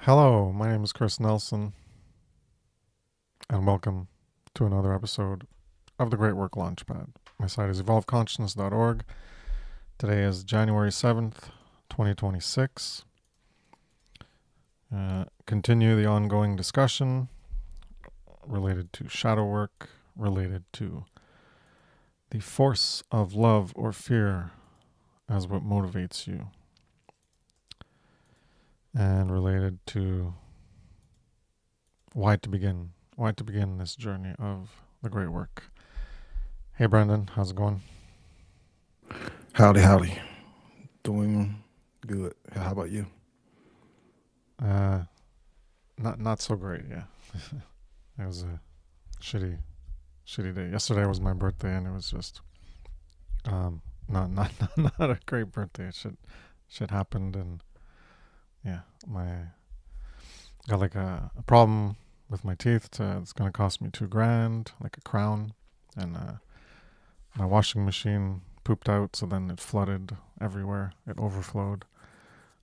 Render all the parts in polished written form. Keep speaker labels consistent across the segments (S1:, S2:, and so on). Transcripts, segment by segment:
S1: Hello, my name is Kris Nelson, and welcome to another episode of the Great Work Launchpad. My site is evolveconsciousness.org. Today is January 7th, 2026. Continue the ongoing discussion related to shadow work, related to the force of love or fear as what motivates you, and related to why to begin this journey of the great work. Hey Brendan, how's it going?
S2: Howdy. Doing good. How about you?
S1: Not so great, yeah. It was a shitty day. Yesterday was my birthday, and it was just not not a great birthday. Shit happened, and yeah, my got like a problem with my teeth. It's gonna cost me $2,000, like a crown, and my washing machine pooped out, so then it flooded everywhere. It overflowed,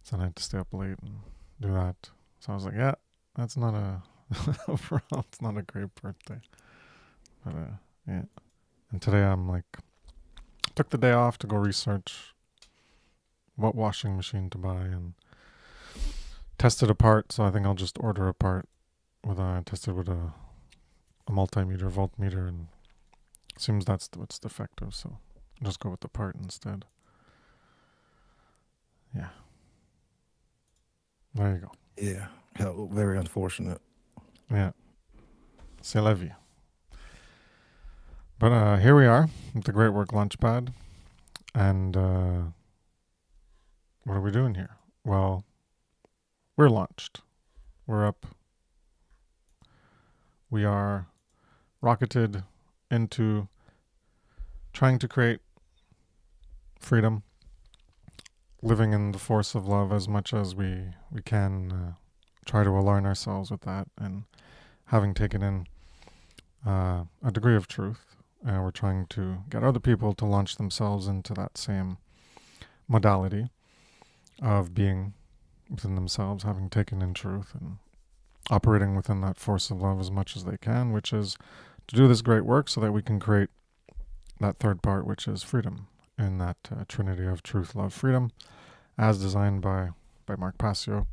S1: so then I had to stay up late and do that. So I was like, yeah, that's not a overall, it's not a great birthday. But yeah. And today I'm like, took the day off to go research what washing machine to buy and test it apart. So I think I'll just order a part with tested with a multimeter, voltmeter, and it seems that's what's defective. So I'll just go with the part instead. Yeah. There you go.
S2: Yeah. Very unfortunate.
S1: Yeah. C'est la vie. But here we are with the Great Work Launchpad. And what are we doing here? Well, we're launched. We're up. We are rocketed into trying to create freedom, living in the force of love as much as we can, try to align ourselves with that, and having taken in a degree of truth. We're trying to get other people to launch themselves into that same modality of being within themselves, having taken in truth and operating within that force of love as much as they can, which is to do this great work so that we can create that third part, which is freedom, in that trinity of truth, love, freedom, as designed by Mark Passio,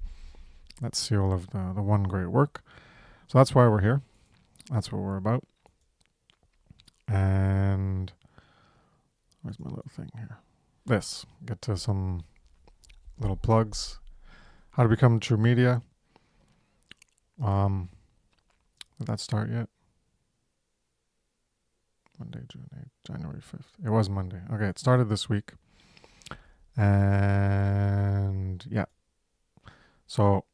S1: that seal of the one great work. So that's why we're here. That's what we're about. And where's my little thing here? Get to some little plugs. How to become true media. Did that start yet? Monday, June 8th, January 5th. It was Monday. Okay, it started this week. And yeah. So,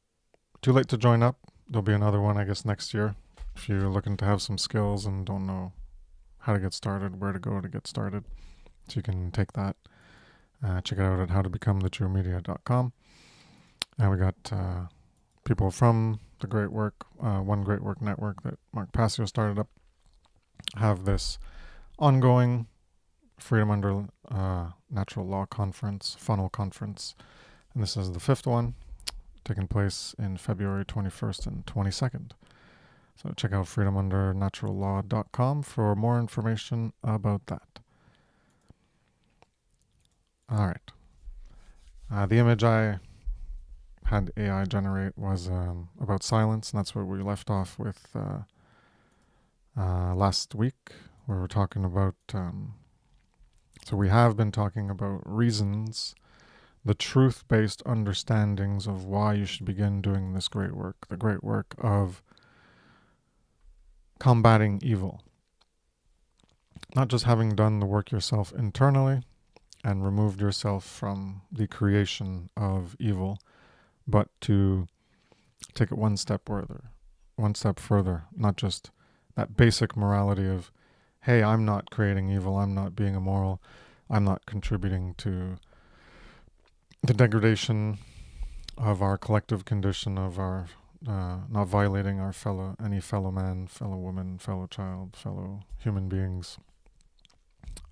S1: too late to join up. There'll be another one, I guess, next year. If you're looking to have some skills and don't know how to get started, where to go to get started. So you can take that. Check it out at howtobecomthetruemedia.com. And we got people from the Great Work, One Great Work Network that Mark Passio started up, have this ongoing Freedom Under Natural Law Conference, Funnel Conference. And this is the 5th one, taking place in February 21st and 22nd. So check out freedomundernaturalllaw.com for more information about that. All right. The image I had AI generate was about silence, and that's where we left off with last week. We were talking about, so we have been talking about reasons, the truth-based understandings of why you should begin doing this great work, the great work of combating evil. Not just having done the work yourself internally and removed yourself from the creation of evil, but to take it one step further, not just that basic morality of, hey, I'm not creating evil, I'm not being immoral, I'm not contributing to the degradation of our collective condition, of our not violating our any fellow man, fellow woman, fellow child, fellow human beings'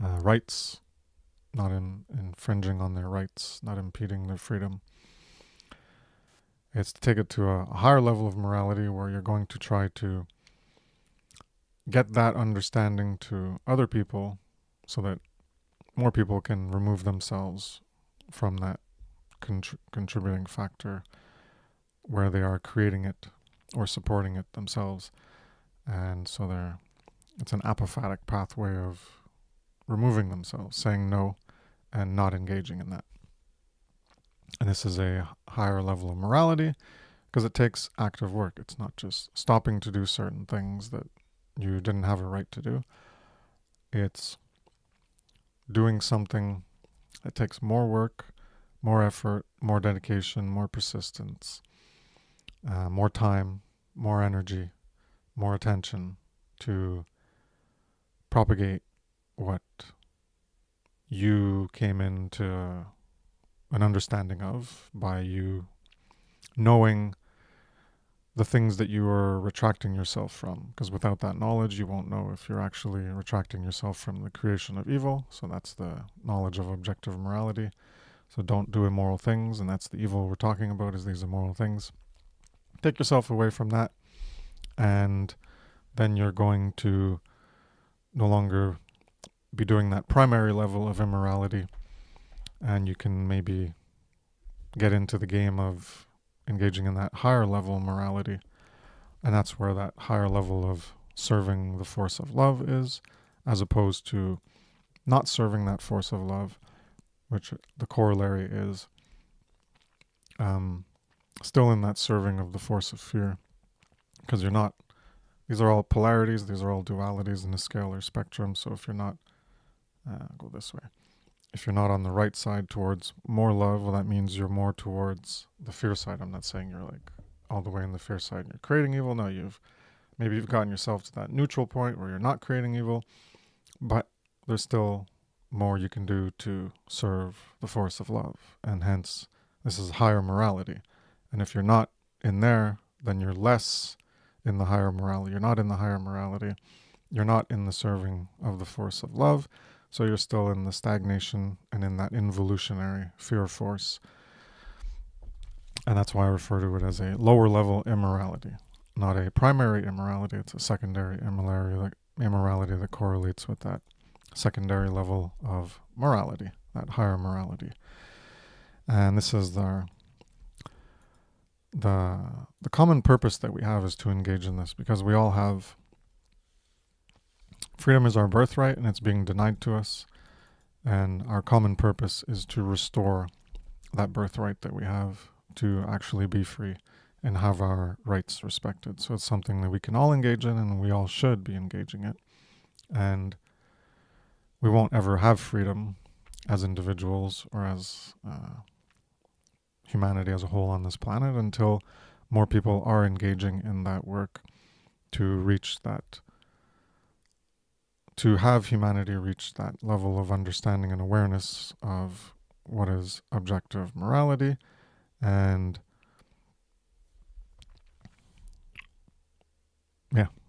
S1: rights, not infringing on their rights, not impeding their freedom. It's to take it to a higher level of morality where you're going to try to get that understanding to other people so that more people can remove themselves from that contributing factor where they are creating it or supporting it themselves. And so it's an apophatic pathway of removing themselves, saying no and not engaging in that. And this is a higher level of morality because it takes active work. It's not just stopping to do certain things that you didn't have a right to do. It's doing something that takes more work, more effort, more dedication, more persistence, more time, more energy, more attention to propagate what you came into an understanding of by you knowing the things that you are retracting yourself from. Because without that knowledge, you won't know if you're actually retracting yourself from the creation of evil. So that's the knowledge of objective morality. So don't do immoral things, and that's the evil we're talking about, is these immoral things. Take yourself away from that, and then you're going to no longer be doing that primary level of immorality, and you can maybe get into the game of engaging in that higher level of morality. And that's where that higher level of serving the force of love is, as opposed to not serving that force of love, which the corollary is still in that serving of the force of fear. Because these are all polarities, these are all dualities in the scalar spectrum. So if you're not, go this way. If you're not on the right side towards more love, well, that means you're more towards the fear side. I'm not saying you're like all the way in the fear side and you're creating evil. No, maybe you've gotten yourself to that neutral point where you're not creating evil, but there's still more you can do to serve the force of love. And hence, this is higher morality. And if you're not in there, then you're less in the higher morality. You're not in the higher morality. You're not in the serving of the force of love. So you're still in the stagnation and in that involutionary fear force. And that's why I refer to it as a lower level immorality. Not a primary immorality, it's a secondary immorality that correlates with that secondary level of morality, that higher morality. And this is the common purpose that we have is to engage in this, because we all have freedom is our birthright and it's being denied to us. And our common purpose is to restore that birthright that we have to actually be free and have our rights respected. So it's something that we can all engage in and we all should be engaging it. And we won't ever have freedom as individuals or as humanity as a whole on this planet until more people are engaging in that work to reach that, to have humanity reach that level of understanding and awareness of what is objective morality. And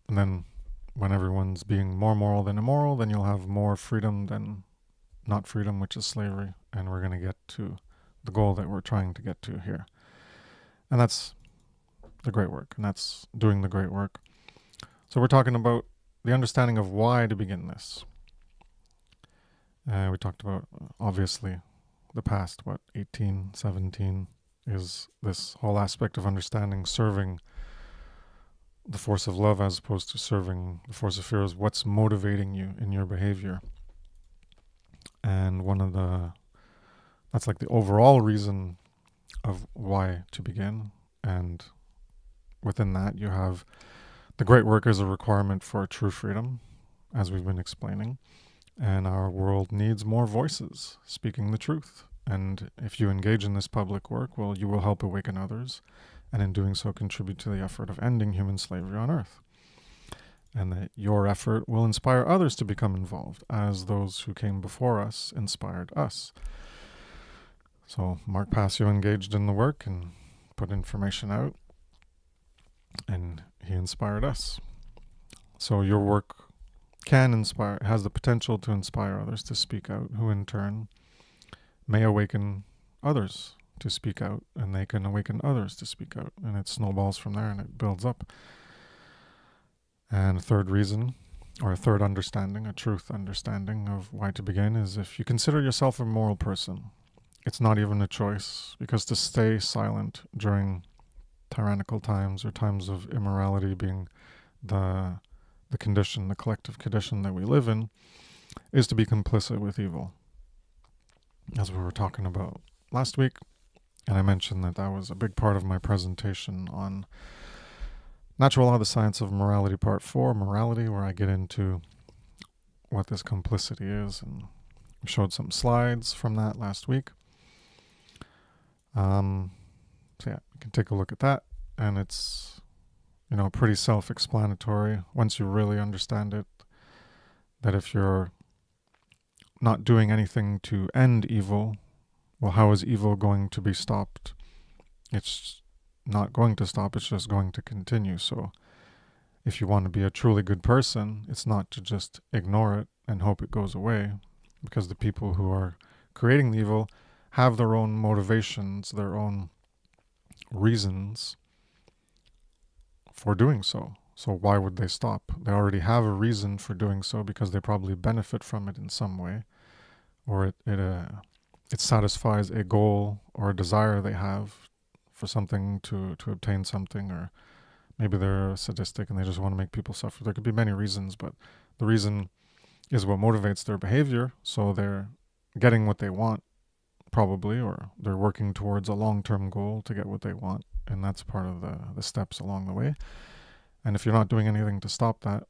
S1: then when everyone's being more moral than immoral, then you'll have more freedom than not freedom, which is slavery. And we're going to get to the goal that we're trying to get to here. And that's the great work, and that's doing the great work. So we're talking about the understanding of why to begin this. We talked about, obviously, the past, 18, 17, is this whole aspect of understanding serving the force of love as opposed to serving the force of fear, is what's motivating you in your behavior. And that's like the overall reason of why to begin. And within that, you have the great work as a requirement for true freedom, as we've been explaining. And our world needs more voices speaking the truth. And if you engage in this public work, well, you will help awaken others, and in doing so contribute to the effort of ending human slavery on Earth. And that your effort will inspire others to become involved, as those who came before us inspired us. So Mark Passio engaged in the work and put information out, and he inspired us. So your work can inspire, has the potential to inspire others to speak out, who in turn may awaken others to speak out, and they can awaken others to speak out, and it snowballs from there and it builds up. And a third reason, or a third understanding, a truth understanding of why to begin, is if you consider yourself a moral person, it's not even a choice, because to stay silent during tyrannical times or times of immorality being the condition, the collective condition that we live in, is to be complicit with evil. As we were talking about last week, and I mentioned that that was a big part of my presentation on Natural Law, the Science of Morality, Part 4, Morality, where I get into what this complicity is, and we showed some slides from that last week. So yeah, you can take a look at that, and it's, pretty self-explanatory once you really understand it, that if you're not doing anything to end evil, well, how is evil going to be stopped? It's not going to stop, it's just going to continue. So if you want to be a truly good person, it's not to just ignore it and hope it goes away, because the people who are creating the evil have their own motivations, their own reasons for doing so. So why would they stop? They already have a reason for doing so, because they probably benefit from it in some way, or it satisfies a goal or a desire they have for something, to obtain something, or maybe they're sadistic and they just want to make people suffer. There could be many reasons, but the reason is what motivates their behavior. So they're getting what they want, probably, or they're working towards a long-term goal to get what they want, and that's part of the steps along the way. And if you're not doing anything to stop that,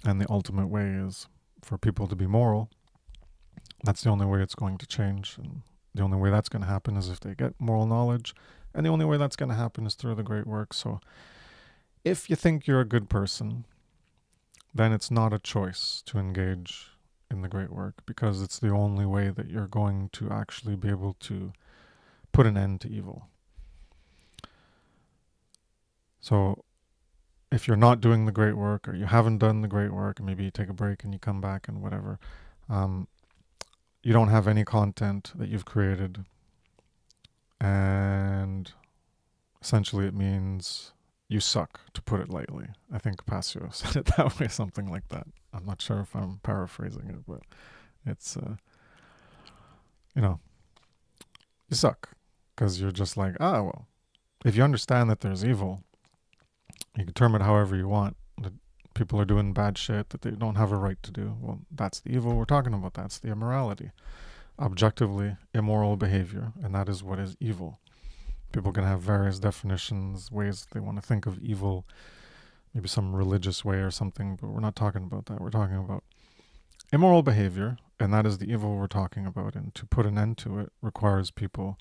S1: and the ultimate way is for people to be moral, that's the only way it's going to change. And the only way that's going to happen is if they get moral knowledge, and the only way that's going to happen is through the great work. So if you think you're a good person, then it's not a choice to engage in the great work, because it's the only way that you're going to actually be able to put an end to evil. So if you're not doing the great work, or you haven't done the great work, and maybe you take a break and you come back and whatever, you don't have any content that you've created, and essentially it means you suck, to put it lightly. I think Passio said it that way, something like that. I'm not sure if I'm paraphrasing it, but it's, you suck, because you're just like, well, if you understand that there's evil, you can term it however you want, that people are doing bad shit that they don't have a right to do. Well, that's the evil we're talking about. That's the immorality. Objectively immoral behavior, and that is what is evil. People can have various definitions, ways they want to think of evil, maybe some religious way or something, but we're not talking about that. We're talking about immoral behavior, and that is the evil we're talking about. And to put an end to it requires people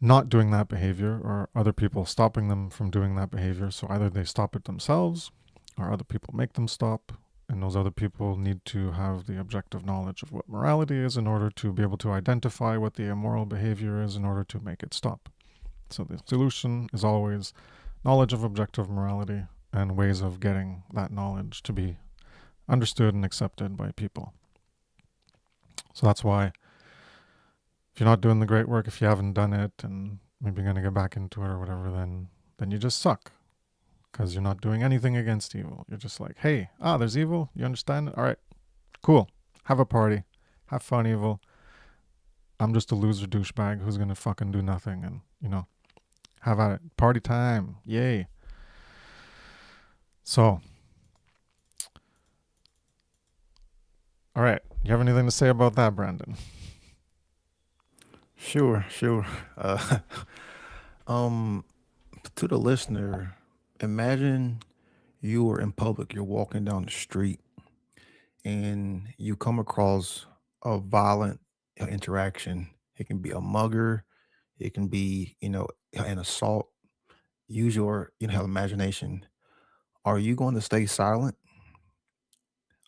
S1: not doing that behavior, or other people stopping them from doing that behavior. So either they stop it themselves, or other people make them stop, and those other people need to have the objective knowledge of what morality is in order to be able to identify what the immoral behavior is in order to make it stop. So the solution is always knowledge of objective morality, and ways of getting that knowledge to be understood and accepted by people. So that's why, if you're not doing the great work, if you haven't done it, and maybe you're going to get back into it or whatever, then you just suck, because you're not doing anything against evil. You're just like, hey, there's evil. You understand it? All right, cool. Have a party. Have fun, evil. I'm just a loser douchebag who's going to fucking do nothing, and, have at it. Party time. Yay. So, all right. You have anything to say about that, Brandon?
S2: Sure, sure. Um, to the listener, imagine you are in public, you're walking down the street, and you come across a violent interaction. It can be a mugger, it can be, an assault. Use your, imagination. Are you going to stay silent,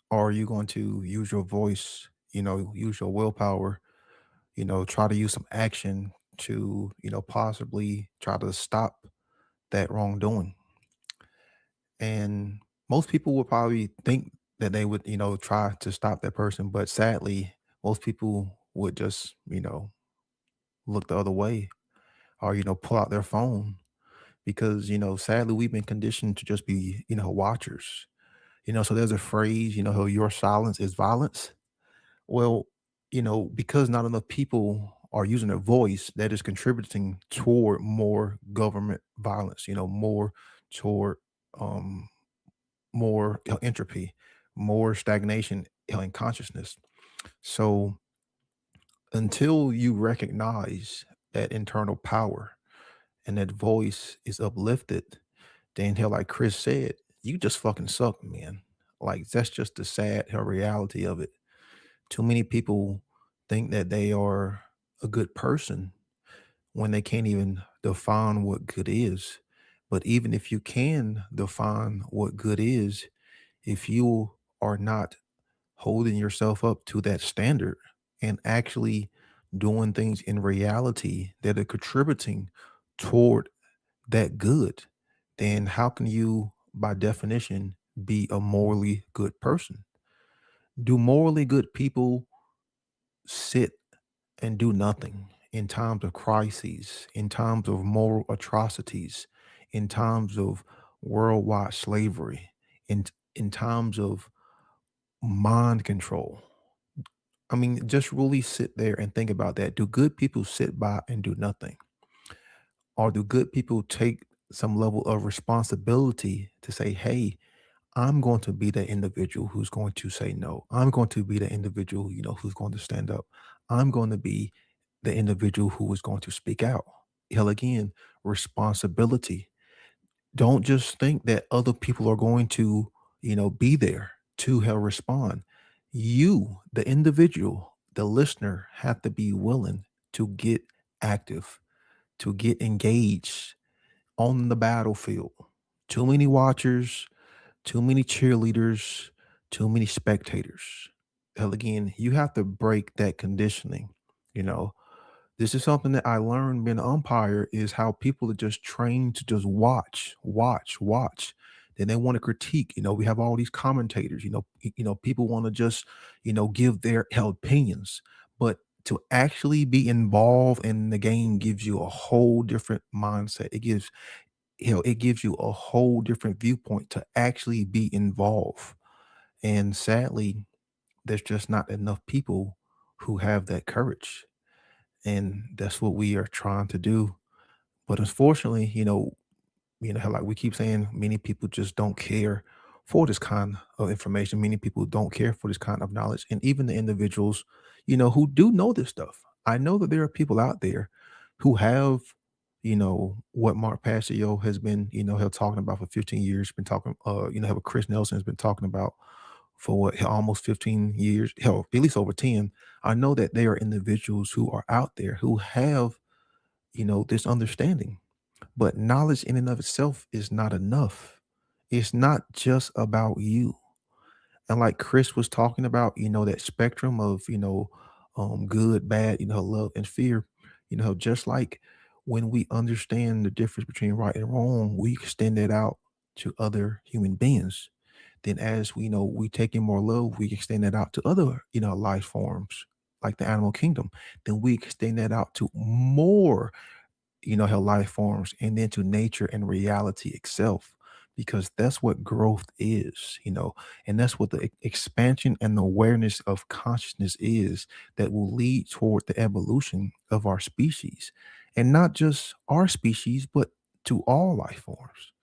S2: or are you going to use your voice, use your willpower, try to use some action to, possibly try to stop that wrongdoing? And most people would probably think that they would, try to stop that person, but sadly, most people would just, look the other way or, pull out their phone because, sadly, we've been conditioned to just be, watchers. So there's a phrase, your silence is violence. Well, because not enough people are using their voice, that is contributing toward more government violence, more toward um more entropy, more stagnation in consciousness. So until you recognize that internal power and that voice is uplifted, then hell, like Chris said, you just fucking suck, man. Like that's just the sad reality of it. Too many people think that they are a good person when they can't even define what good is. But even if you can define what good is, if you are not holding yourself up to that standard and actually doing things in reality that are contributing toward that good, then how can you, by definition, be a morally good person? Do morally good people sit and do nothing in times of crises, in times of moral atrocities, in times of worldwide slavery, in times of mind control? I mean, just really sit there and think about that. Do good people sit by and do nothing? Or do good people take some level of responsibility to say, hey, I'm going to be the individual who's going to say no. I'm going to be the individual, who's going to stand up. I'm going to be the individual who is going to speak out. Hell, again, responsibility. Don't just think that other people are going to, be there to help respond. You, the individual, the listener, have to be willing to get active, to get engaged on the battlefield. Too many watchers, too many cheerleaders, too many spectators. Hell, again, you have to break that conditioning. You know, this is something that I learned being an umpire is how people are just trained to just watch, watch, watch. Then they want to critique. We have all these commentators. People want to just, give their opinions, but to actually be involved in the game gives you a whole different mindset. It gives you a whole different viewpoint to actually be involved. And sadly, there's just not enough people who have that courage. And that's what we are trying to do. But unfortunately, how like we keep saying, many people just don't care for this kind of information. Many people don't care for this kind of knowledge. And even the individuals, who do know this stuff. I know that there are people out there who have, what Mark Passio has been, he'll talking about for 15 years, been talking, what Kris Nelson has been talking about for what almost 15 years, hell, at least over 10. I know that there are individuals who are out there who have, this understanding, but knowledge in and of itself is not enough. It's not just about you. And like Chris was talking about, that spectrum of, good, bad, love and fear, just like when we understand the difference between right and wrong, we extend it out to other human beings. Then as we know, we take in more love, we extend that out to other, life forms like the animal kingdom. Then we extend that out to more, how life forms and then to nature and reality itself, because that's what growth is, and that's what the expansion and the awareness of consciousness is that will lead toward the evolution of our species, and not just our species but to all life forms.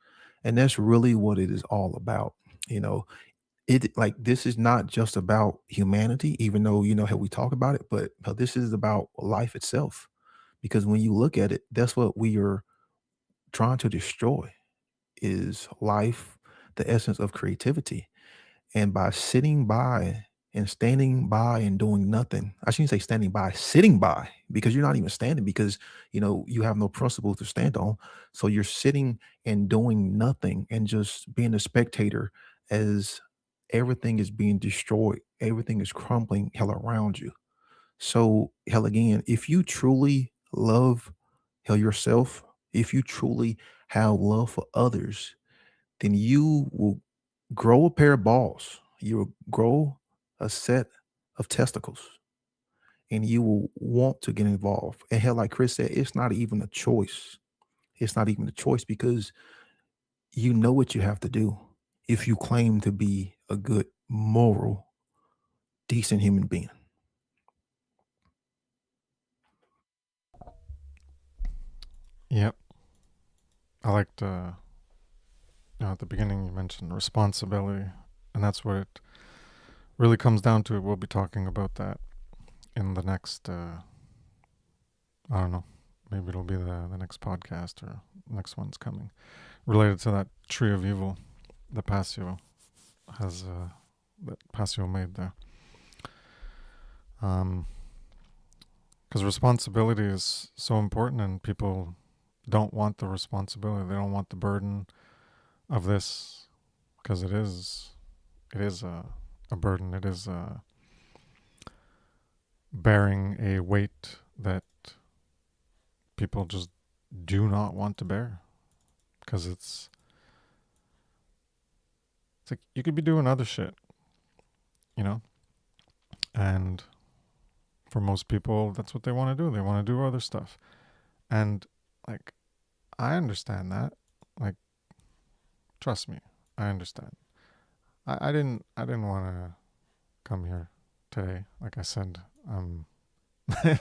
S2: And that's really what it is all about. you know it like this is not just about humanity, even though how we talk about it, but this is about life itself, because when you look at it, that's what we are trying to destroy, is life, the essence of creativity. And by sitting by and standing by and doing nothing, I shouldn't say standing by, sitting by, because you're not even standing, because you have no principle to stand on. So you're sitting and doing nothing and just being a spectator as everything is being destroyed, everything is crumbling hell around you. So, hell, again, if you truly love hell yourself, if you truly have love for others, then you will grow a pair of balls. You will grow a set of testicles, and you will want to get involved. And hell, like Chris said, it's not even a choice. It's not even a choice because you know what you have to do if you claim to be a good, moral, decent human being.
S1: Yep. I liked, at the beginning you mentioned responsibility, and that's what it really comes down to. We'll be talking about that in the next, I don't know, maybe it'll be the next podcast or next one's coming, related to that tree of evil that has, that Passio made there. Because responsibility is so important, and people don't want the responsibility. They don't want the burden of this, because it is a burden. It is bearing a weight that people just do not want to bear, because it's like you could be doing other shit, you know, and for most people that's what they want to do. They want to do other stuff, and like I understand that. Like, trust me, I understand. I didn't want to come here today. Like I said,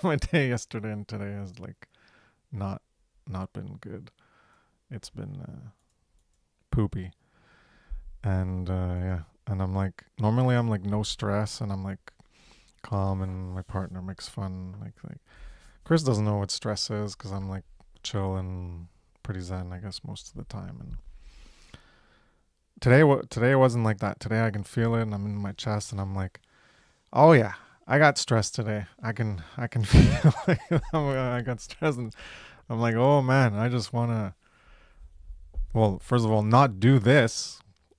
S1: my day yesterday and today has like not not been good. It's been poopy, and yeah. And I'm like, normally I'm like no stress, and I'm like calm, and my partner makes fun. Like Chris doesn't know what stress is because I'm like chill and pretty zen, I guess, most of the time. And today it wasn't like that. Today I can feel it, and I'm in my chest, and I'm like, oh yeah, I got stressed today. I can feel like I got stressed, and I'm like, oh man, I just wanna, well, first of all, not do this.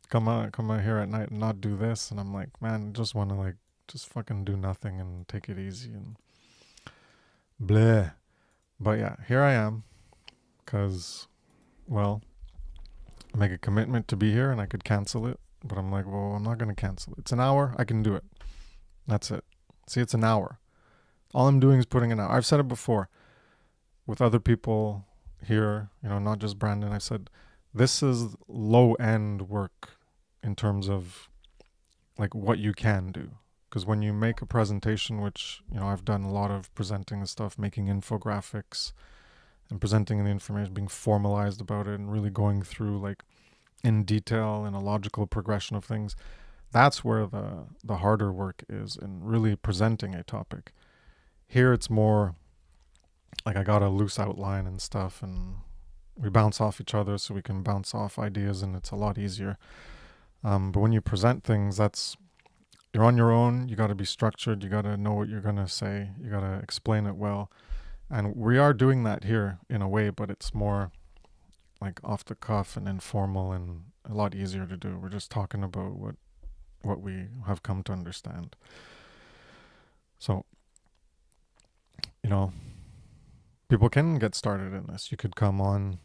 S1: Come out here at night and not do this, and I'm like, man, I just wanna like just fucking do nothing and take it easy and bleh. But yeah, here I am, cause well, I make a commitment to be here, and I could cancel it, but I'm like, well, I'm not gonna cancel it. It's an hour. I can do it. That's it. See, it's an hour. All I'm doing is putting an hour. I've said it before with other people here, not just Brandon. I said, this is low end work in terms of like what you can do. Because when you make a presentation, which, I've done a lot of presenting and stuff, making infographics and presenting the information, being formalized about it, and really going through like in detail and a logical progression of things. That's where the harder work is in really presenting a topic. Here it's more like I got a loose outline and stuff, and we bounce off each other so we can bounce off ideas, and it's a lot easier. But when you present things, you're on your own. You got to be structured. You got to know what you're going to say. You got to explain it well. And we are doing that here in a way, but it's more like off the cuff and informal and a lot easier to do. We're just talking about what we have come to understand. So, people can get started in this. You could come on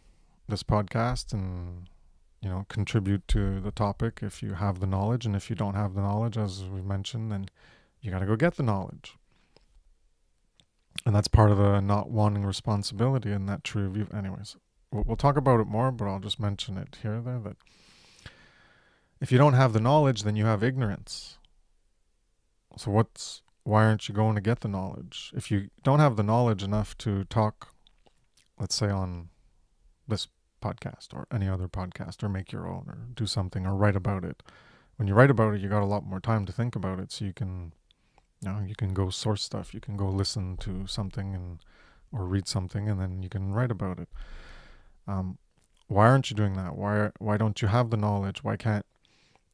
S1: this podcast and, contribute to the topic if you have the knowledge. And if you don't have the knowledge, as we mentioned, then you got to go get the knowledge. And that's part of the not wanting responsibility in that true view. Anyways, we'll talk about it more, but I'll just mention it here there that if you don't have the knowledge, then you have ignorance. So why aren't you going to get the knowledge? If you don't have the knowledge enough to talk, let's say on this podcast or any other podcast, or make your own, or do something, or write about it. When you write about it, you got a lot more time to think about it, so you can go source stuff. You can go listen to something or read something, and then you can write about it. Why aren't you doing that? Why don't you have the knowledge? Why can't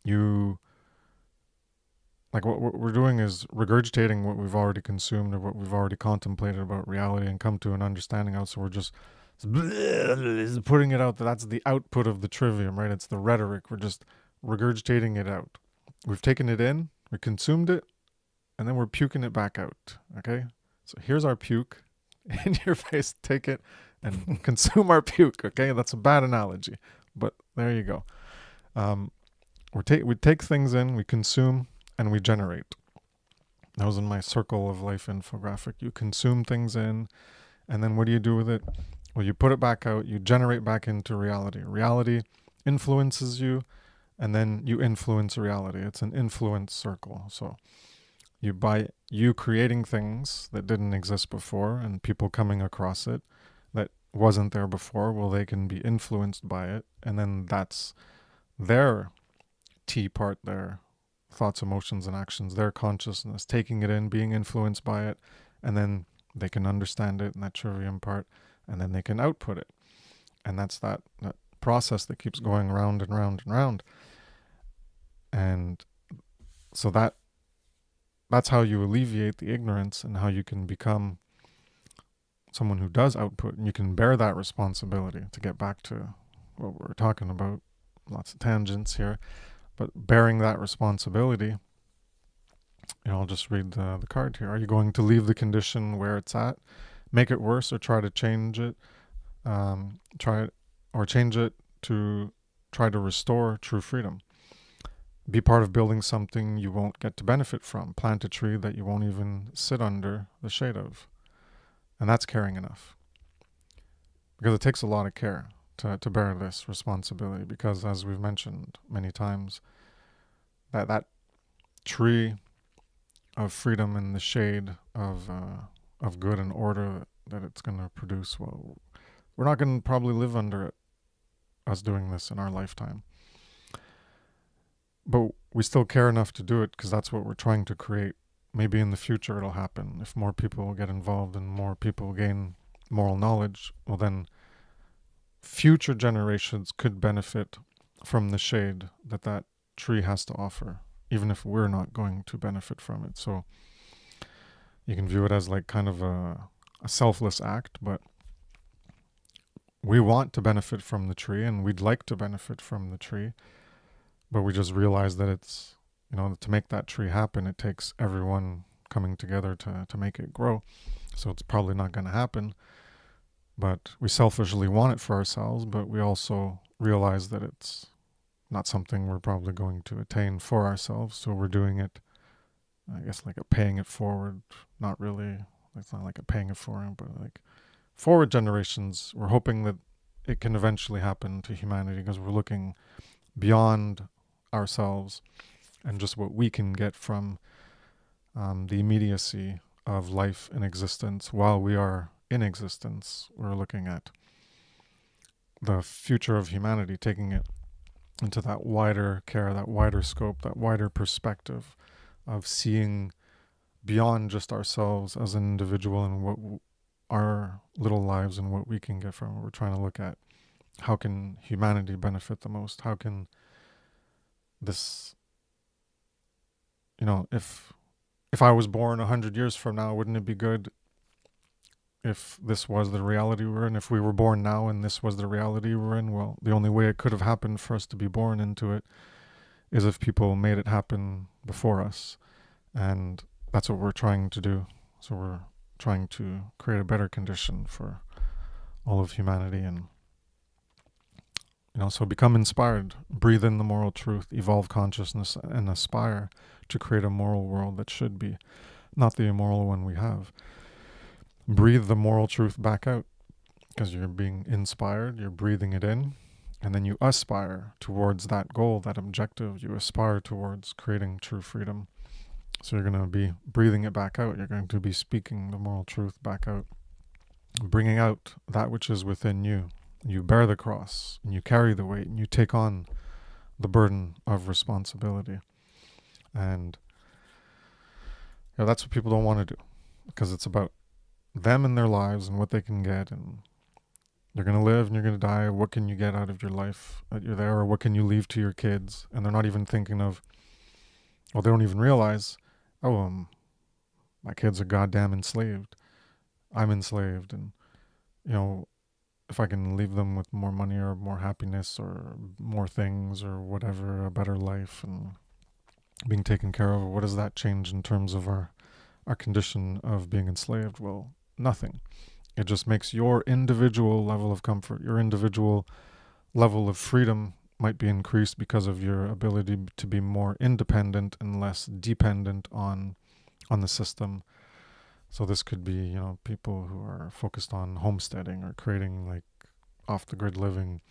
S1: you? Like, what we're doing is regurgitating what we've already consumed or what we've already contemplated about reality and come to an understanding of. So we're just putting it out. That's the output of the trivium, right? It's the rhetoric. We're just regurgitating it out. We've taken it in, we consumed it, and then we're puking it back out. Okay? So here's our puke in your face. Take it and consume our puke. Okay? That's a bad analogy, but there you go. We take things in, we consume, and we generate. That was in my circle of life infographic. You consume things in, and then what do you do with it? Well, you put it back out, you generate back into reality. Reality influences you, and then you influence reality. It's an influence circle. So by you creating things that didn't exist before and people coming across it that wasn't there before, well, they can be influenced by it, and then that's their T part, their thoughts, emotions, and actions, their consciousness, taking it in, being influenced by it, and then they can understand it in that trivium part, and then they can output it. And that's that process that keeps going round and round and round. And so that's how you alleviate the ignorance and how you can become someone who does output, and you can bear that responsibility. To get back to what we're talking about, lots of tangents here, but bearing that responsibility, I'll just read the card here. Are you going to leave the condition where it's at, make it worse, or try to change it? Change it to try to restore true freedom. Be part of building something you won't get to benefit from. Plant a tree that you won't even sit under the shade of. And that's caring enough. Because it takes a lot of care to bear this responsibility. Because as we've mentioned many times, that tree of freedom in the shade of good and order that it's going to produce, well, we're not going to probably live under it, us doing this in our lifetime. But we still care enough to do it because that's what we're trying to create. Maybe in the future it'll happen. If more people get involved and more people gain moral knowledge, well then future generations could benefit from the shade that tree has to offer, even if we're not going to benefit from it. So you can view it as like kind of a selfless act, but we want to benefit from the tree and we'd like to benefit from the tree. But we just realize that it's, to make that tree happen, it takes everyone coming together to make it grow. So it's probably not going to happen. But we selfishly want it for ourselves, but we also realize that it's not something we're probably going to attain for ourselves. So we're doing it, I guess, like a paying it forward. Not really. It's not like a paying it forward, but like forward generations, we're hoping that it can eventually happen to humanity because we're looking beyond ourselves and just what we can get from the immediacy of life and existence while we are in existence. We're looking at the future of humanity, taking it into that wider care, that wider scope, that wider perspective of seeing beyond just ourselves as an individual and what our little lives and what we can get from it. We're trying to look at how can humanity benefit the most? How can this, if I was born 100 years from now, wouldn't it be good if this was the reality we're in? If we were born now and this was the reality we're in, well, the only way it could have happened for us to be born into it is if people made it happen before us. And that's what we're trying to do. So we're trying to create a better condition for all of humanity. And so become inspired, breathe in the moral truth, evolve consciousness, and aspire to create a moral world that should be, not the immoral one we have. Breathe the moral truth back out because you're being inspired, you're breathing it in, and then you aspire towards that goal, that objective. You aspire towards creating true freedom. So you're going to be breathing it back out. You're going to be speaking the moral truth back out, bringing out that which is within you. You bear the cross, and you carry the weight, and you take on the burden of responsibility. And that's what people don't want to do, because it's about them and their lives and what they can get. And you're going to live and you're going to die. What can you get out of your life that you're there? Or what can you leave to your kids? And they're not even thinking of, they don't even realize, my kids are goddamn enslaved. I'm enslaved. And, if I can leave them with more money or more happiness or more things or whatever, a better life and being taken care of, what does that change in terms of our condition of being enslaved? Well, nothing. It just makes your individual level of comfort, your individual level of freedom might be increased because of your ability to be more independent and less dependent on on the system. So this could be, people who are focused on homesteading or creating like off the grid living.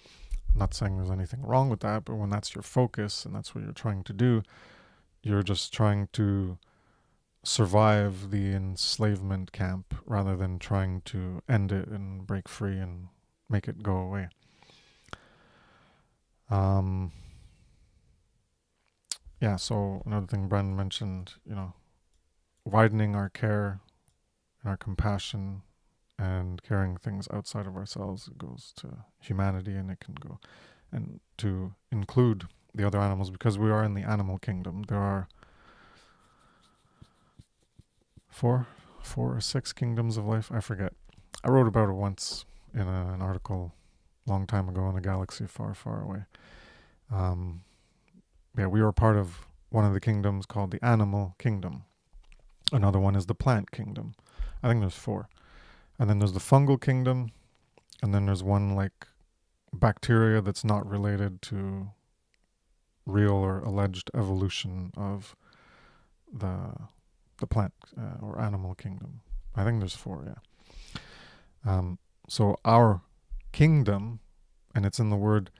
S1: I'm not saying there's anything wrong with that, but when that's your focus and that's what you're trying to do, you're just trying to survive the enslavement camp rather than trying to end it and break free and make it go away. Um, yeah, so another thing Brandon mentioned, widening our care and our compassion and caring things outside of ourselves. It goes to humanity, and it can go and to include the other animals, because we are in the animal kingdom. There are four or six kingdoms of life. I forget. I wrote about it once in an article a long time ago in a galaxy far, far away. Um, yeah, we are part of one of the kingdoms called the animal kingdom. Another one is the plant kingdom. I think there's four. And then there's the fungal kingdom. And then there's one like bacteria that's not related to real or alleged evolution of the the plant or animal kingdom. I think there's four, yeah. So our kingdom, and it's in the word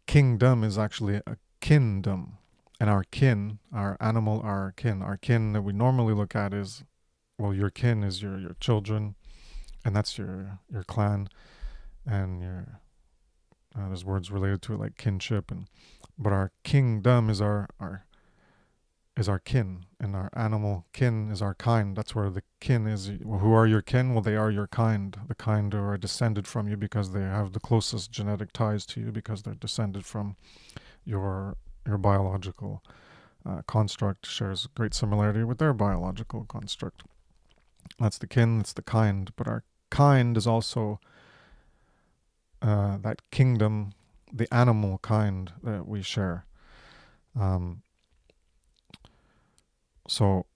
S1: kingdom, is actually a kingdom. And our kin, our animal, our kin that we normally look at is, well, your kin is your children, and that's your clan, and your there's words related to it like kinship, but our kingdom is our kin, and our animal kin is our kind. That's where the kin is. Well, who are your kin? Well, they are your kind, the kind who are descended from you because they have the closest genetic ties to you because they're descended from your biological construct. Shares great similarity with their biological construct. That's the kin. That's the kind. But our kind is also that kingdom, the animal kind that we share. Um, so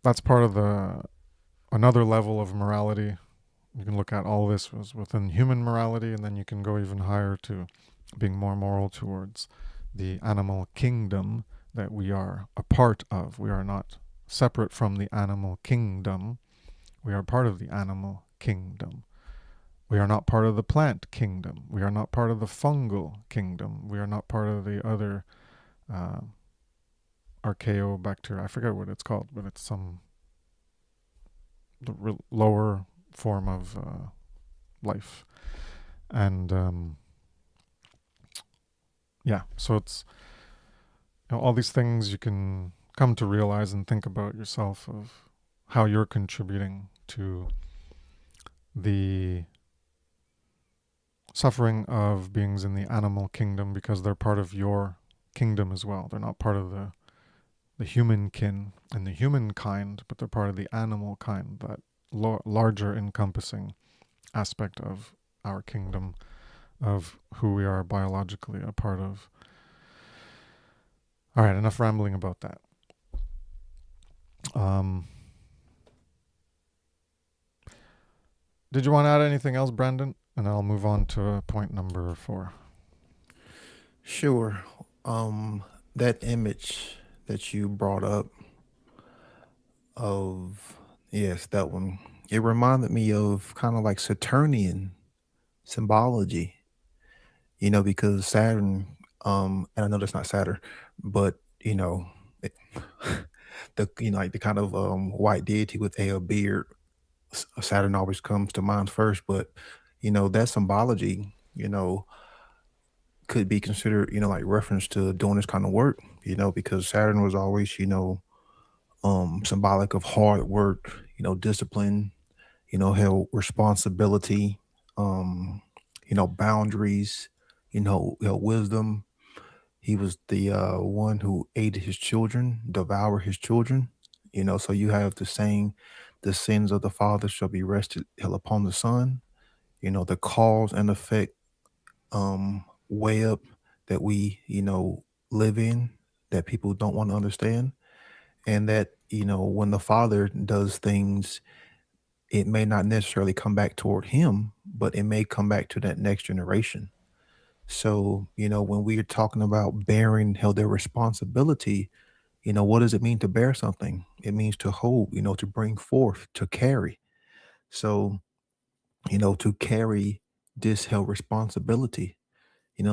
S1: that's part of another level of morality. You can look at all this as within human morality, and then you can go even higher to being more moral towards the animal kingdom that we are a part of. We are not separate from the animal kingdom. We are part of the animal kingdom. We are not part of the plant kingdom. We are not part of the fungal kingdom. We are not part of the other uh, archaeobacteria. I forget what it's called, but it's some lower form of life. And yeah, so it's all these things you can come to realize and think about yourself of how you're contributing to the suffering of beings in the animal kingdom, because they're part of your kingdom as well. They're not part of the human kin and the human kind, but they're part of the animal kind, that larger encompassing aspect of our kingdom, of who we are biologically a part of. All right, enough rambling about that. Did you want to add anything else, Brandon? And I'll move on to point number 4.
S2: Sure. That image that you brought up of, yes, that one, it reminded me of kind of like Saturnian symbology, because Saturn, and I know that's not Saturn, but it, like the kind of white deity with a beard, Saturn always comes to mind first, but that symbology, could be considered, like reference to doing this kind of work, because Saturn was always, symbolic of hard work, discipline, held responsibility, boundaries, held wisdom. He was the one who ate his children, devoured his children. So you have the saying, the sins of the father shall be rested hell upon the son. The cause and effect way up that we, live in, that people don't want to understand. And that, when the father does things, it may not necessarily come back toward him, but it may come back to that next generation. So, when we're talking about bearing held their responsibility, What does it mean to bear something? It means to hold, to bring forth, to carry. So, to carry this held responsibility,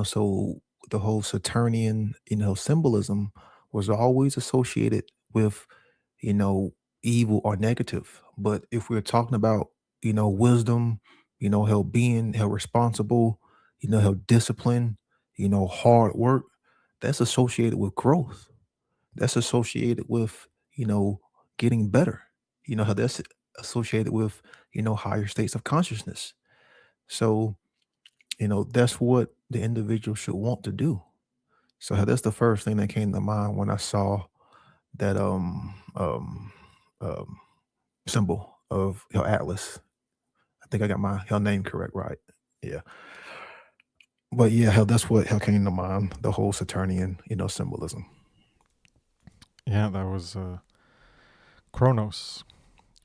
S2: so the whole Saturnian, symbolism was always associated with, you know, evil or negative. But if we're talking about, wisdom, how being, how responsible, how discipline, hard work, that's associated with growth. That's associated with, getting better. How that's associated with, higher states of consciousness. So, that's what the individual should want to do. So that's the first thing that came to mind when I saw that um symbol of Atlas. I think I got my her name correct, right? Yeah. But yeah, hell, that's what hell came to mind, the whole Saturnian, symbolism.
S1: Yeah, that was Kronos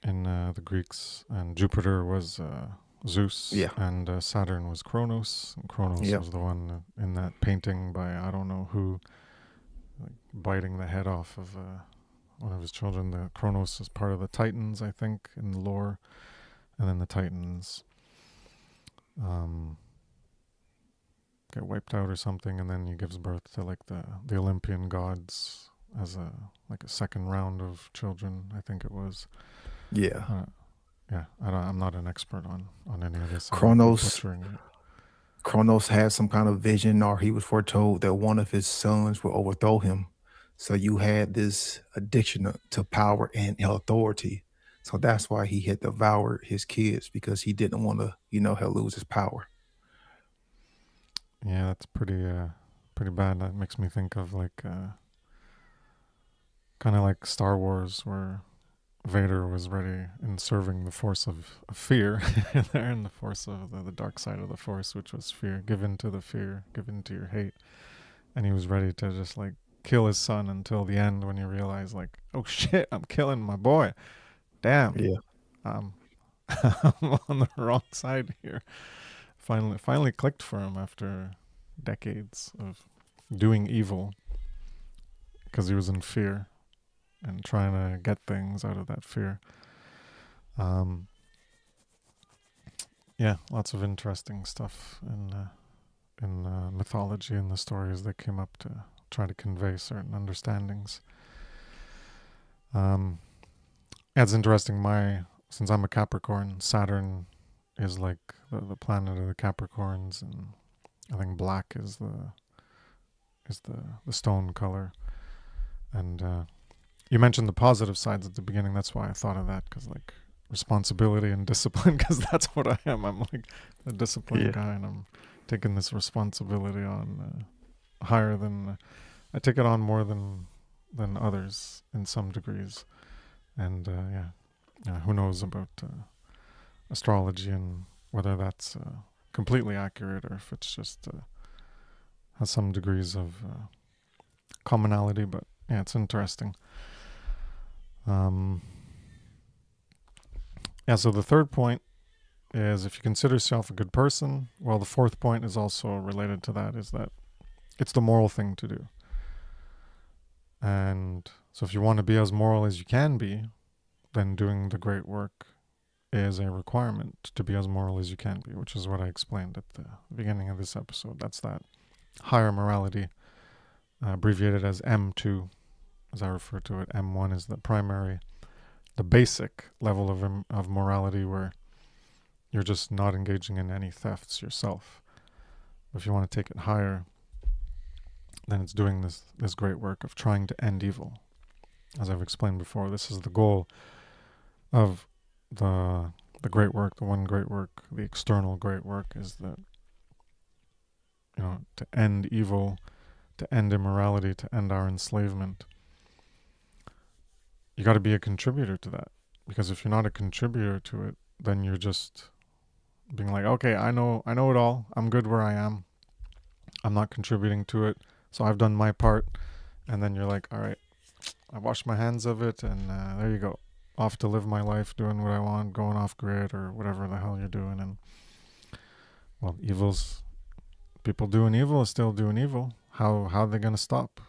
S1: in the Greeks, and Jupiter was Zeus,
S2: Yeah.
S1: and Saturn was Kronos. And Kronos
S2: Yep.
S1: was the one in that painting by I don't know who, like, biting the head off of one of his children. The Kronos is part of the Titans, I think, in the lore, and then the Titans um, get wiped out or something, and then he gives birth to like the Olympian gods as a second round of children. I think it was.
S2: Yeah.
S1: Uh, yeah, I'm not an expert on any of this. I might be
S2: Kronos
S1: butchering it.
S2: Kronos had some kind of vision, or he was foretold that one of his sons will overthrow him. So you had this addiction to power and authority. So that's why he had devoured his kids, because he didn't want to, lose his power.
S1: Yeah, that's pretty bad. That makes me think of like kind of like Star Wars, where Vader was ready in serving the force of fear. There in the force of the dark side of the force, which was fear. Give in to the fear, give in to your hate. And he was ready to just like kill his son until the end, when he realized like, oh shit, I'm killing my boy. Damn.
S2: Yeah.
S1: Um I'm on the wrong side here. Finally clicked for him after decades of doing evil, because he was in fear and trying to get things out of that fear. Um, yeah, lots of interesting stuff in mythology and the stories that came up to try to convey certain understandings. Um, yeah, it's interesting. Since I'm a Capricorn, Saturn is like the planet of the Capricorns, and I think black is the stone color. And you mentioned the positive sides at the beginning. That's why I thought of that, because like responsibility and discipline, because that's what I am. I'm like a disciplined
S2: Yeah.
S1: guy, and I'm taking this responsibility on higher than I take it on more than others in some degrees. And who knows about astrology and whether that's completely accurate, or if it's just has some degrees of commonality. But yeah, it's interesting. Um, yeah, so the third point is, if you consider yourself a good person, well, the fourth point is also related to that, is that it's the moral thing to do. And so if you want to be as moral as you can be, then doing the great work is a requirement to be as moral as you can be, which is what I explained at the beginning of this episode. That's that higher morality, abbreviated as M2, as I refer to it. M1 is the primary, the basic level of morality, where you're just not engaging in any thefts yourself. If you want to take it higher, then it's doing this great work of trying to end evil. As I've explained before, this is the goal of the great work, the one great work, the external great work, is that, to end evil, to end immorality, to end our enslavement. You got to be a contributor to that, because if you're not a contributor to it, then you're just being like, okay, I know it all. I'm good where I am. I'm not contributing to it, so I've done my part. And then you're like, all right, I washed my hands of it, and there you go, off to live my life, doing what I want, going off grid or whatever the hell you're doing. And well, people doing evil is still doing evil. How are they gonna stop?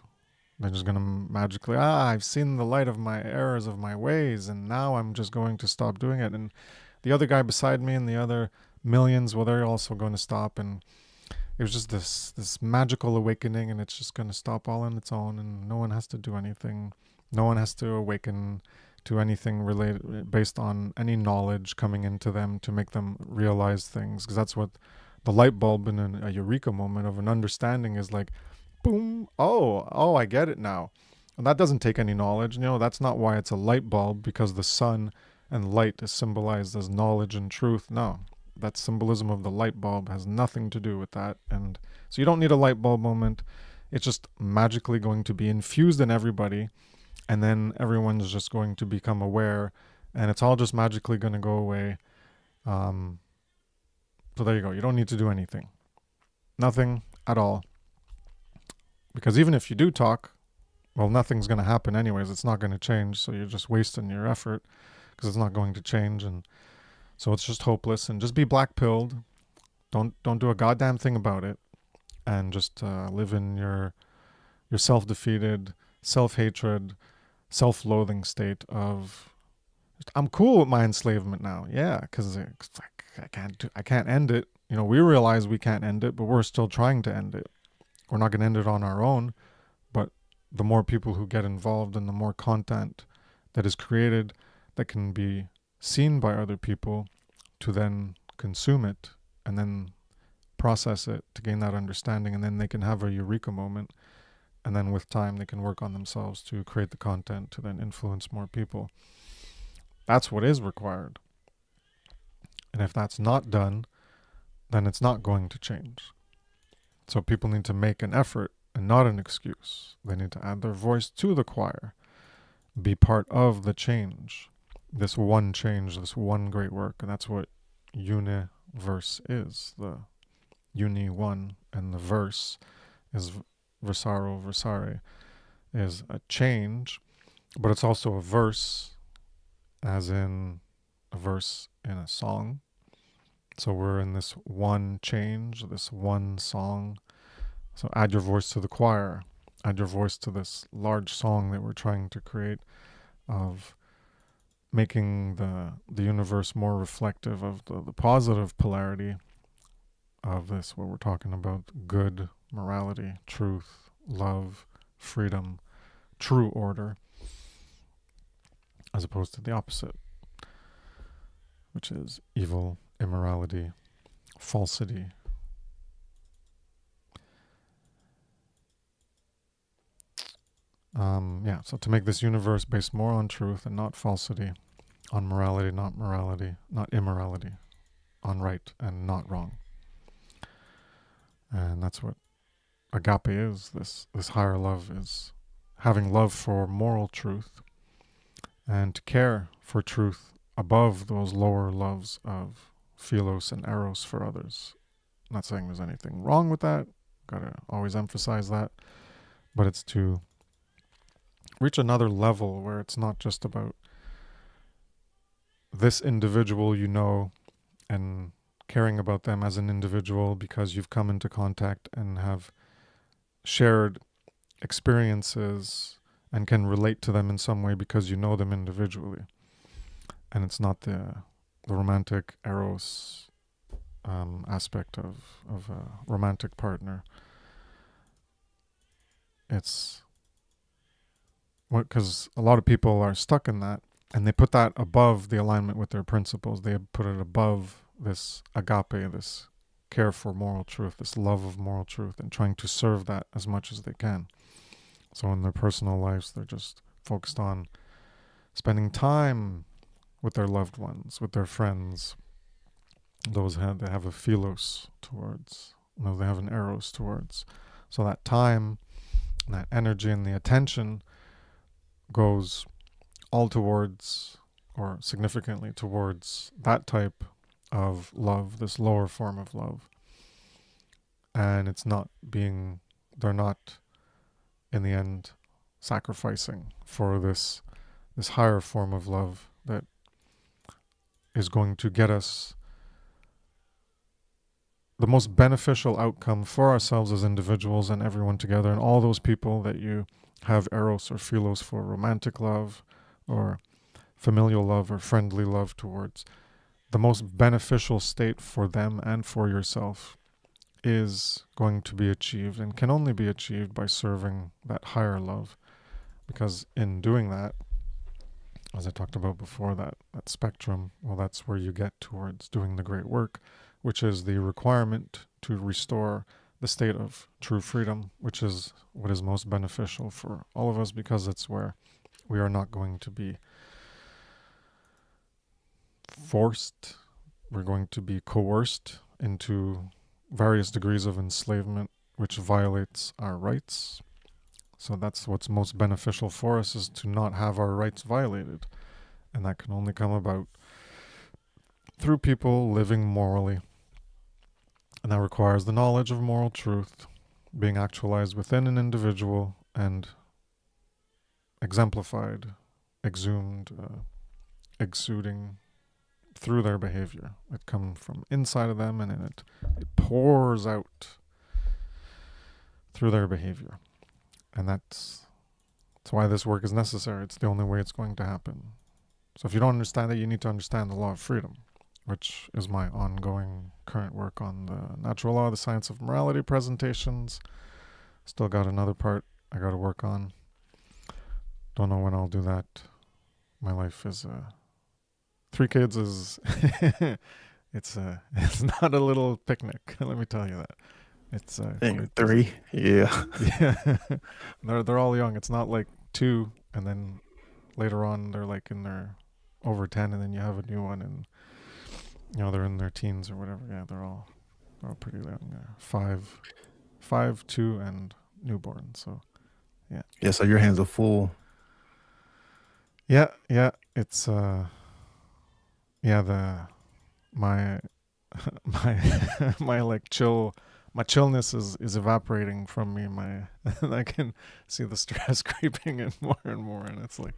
S1: They're just going to magically, I've seen the light of my errors of my ways, and now I'm just going to stop doing it. And the other guy beside me and the other millions, well, they're also going to stop. And it was just this magical awakening, and it's just going to stop all on its own, and no one has to do anything. No one has to awaken to anything related based on any knowledge coming into them to make them realize things, because that's what the light bulb in a eureka moment of an understanding is like. Boom. Oh, I get it now. And that doesn't take any knowledge. That's not why it's a light bulb, because the sun and light is symbolized as knowledge and truth. No, that symbolism of the light bulb has nothing to do with that. And so you don't need a light bulb moment. It's just magically going to be infused in everybody. And then everyone's just going to become aware. And it's all just magically going to go away. So there you go. You don't need to do anything. Nothing at all. Because even if you do talk, well, nothing's going to happen anyways. It's not going to change. So you're just wasting your effort because it's not going to change. And so it's just hopeless. And just be black-pilled. Don't do a goddamn thing about it. And just live in your self-defeated, self-hatred, self-loathing state of, I'm cool with my enslavement now. Yeah, because I can't end it. We realize we can't end it, but we're still trying to end it. We're not going to end it on our own, but the more people who get involved and the more content that is created that can be seen by other people to then consume it and then process it to gain that understanding, and then they can have a eureka moment, and then with time they can work on themselves to create the content to then influence more people. That's what is required. And if that's not done, then it's not going to change. So people need to make an effort and not an excuse. They need to add their voice to the choir, be part of the change, this one change, this one great work. And that's what universe is. The uni one, and the verse is versaro, versare, is a change, but it's also a verse, as in a verse in a song. So we're in this one change, this one song. So add your voice to the choir. Add your voice to this large song that we're trying to create of making the universe more reflective of the positive polarity of this, what we're talking about: good, morality, truth, love, freedom, true order, as opposed to the opposite, which is evil, immorality, falsity. So to make this universe based more on truth and not falsity, on morality, not immorality, on right and not wrong. And that's what agape is, this higher love, is having love for moral truth and to care for truth above those lower loves of philos and eros for others. I'm not saying there's anything wrong with that. Gotta always emphasize that. But it's to reach another level where it's not just about this individual and caring about them as an individual because you've come into contact and have shared experiences and can relate to them in some way because you know them individually. And it's not the romantic eros aspect of a romantic partner. It's because a lot of people are stuck in that, and they put that above the alignment with their principles. They put it above this agape, this care for moral truth, this love of moral truth, and trying to serve that as much as they can. So in their personal lives, they're just focused on spending time with their loved ones, with their friends, those they have a philos towards, those they have an eros towards. So that time, that energy, and the attention goes all towards, or significantly towards, that type of love, this lower form of love. And they're not in the end sacrificing for this higher form of love that is going to get us the most beneficial outcome for ourselves as individuals and everyone together, and all those people that you have eros or philos for romantic love or familial love or friendly love towards, the most beneficial state for them and for yourself is going to be achieved and can only be achieved by serving that higher love. Because in doing that, as I talked about before, that spectrum, well, that's where you get towards doing the great work, which is the requirement to restore the state of true freedom, which is what is most beneficial for all of us, because it's where we are not going to be forced, we're going to be coerced into various degrees of enslavement, which violates our rights. So that's what's most beneficial for us, is to not have our rights violated. And that can only come about through people living morally. And that requires the knowledge of moral truth being actualized within an individual and exemplified, exhumed, exuding through their behavior. It comes from inside of them, and then it pours out through their behavior. And that's why this work is necessary. It's the only way it's going to happen. So if you don't understand it, you need to understand the law of freedom, which is my ongoing current work on the natural law, the science of morality presentations. Still got another part I got to work on. Don't know when I'll do that. My life is 3 kids is it's not a little picnic. Let me tell you that. It's
S2: Dang, 3. Yeah.
S1: yeah. they're all young. It's not like 2 and then later on they're like in their over 10 and then you have a new one and they're in their teens or whatever. Yeah, they're all pretty young. 5, 2 and newborn. So yeah.
S2: Yeah, so your hands are full.
S1: Yeah, it's my my like my chillness is evaporating from me. I can see the stress creeping in more and more, and it's like,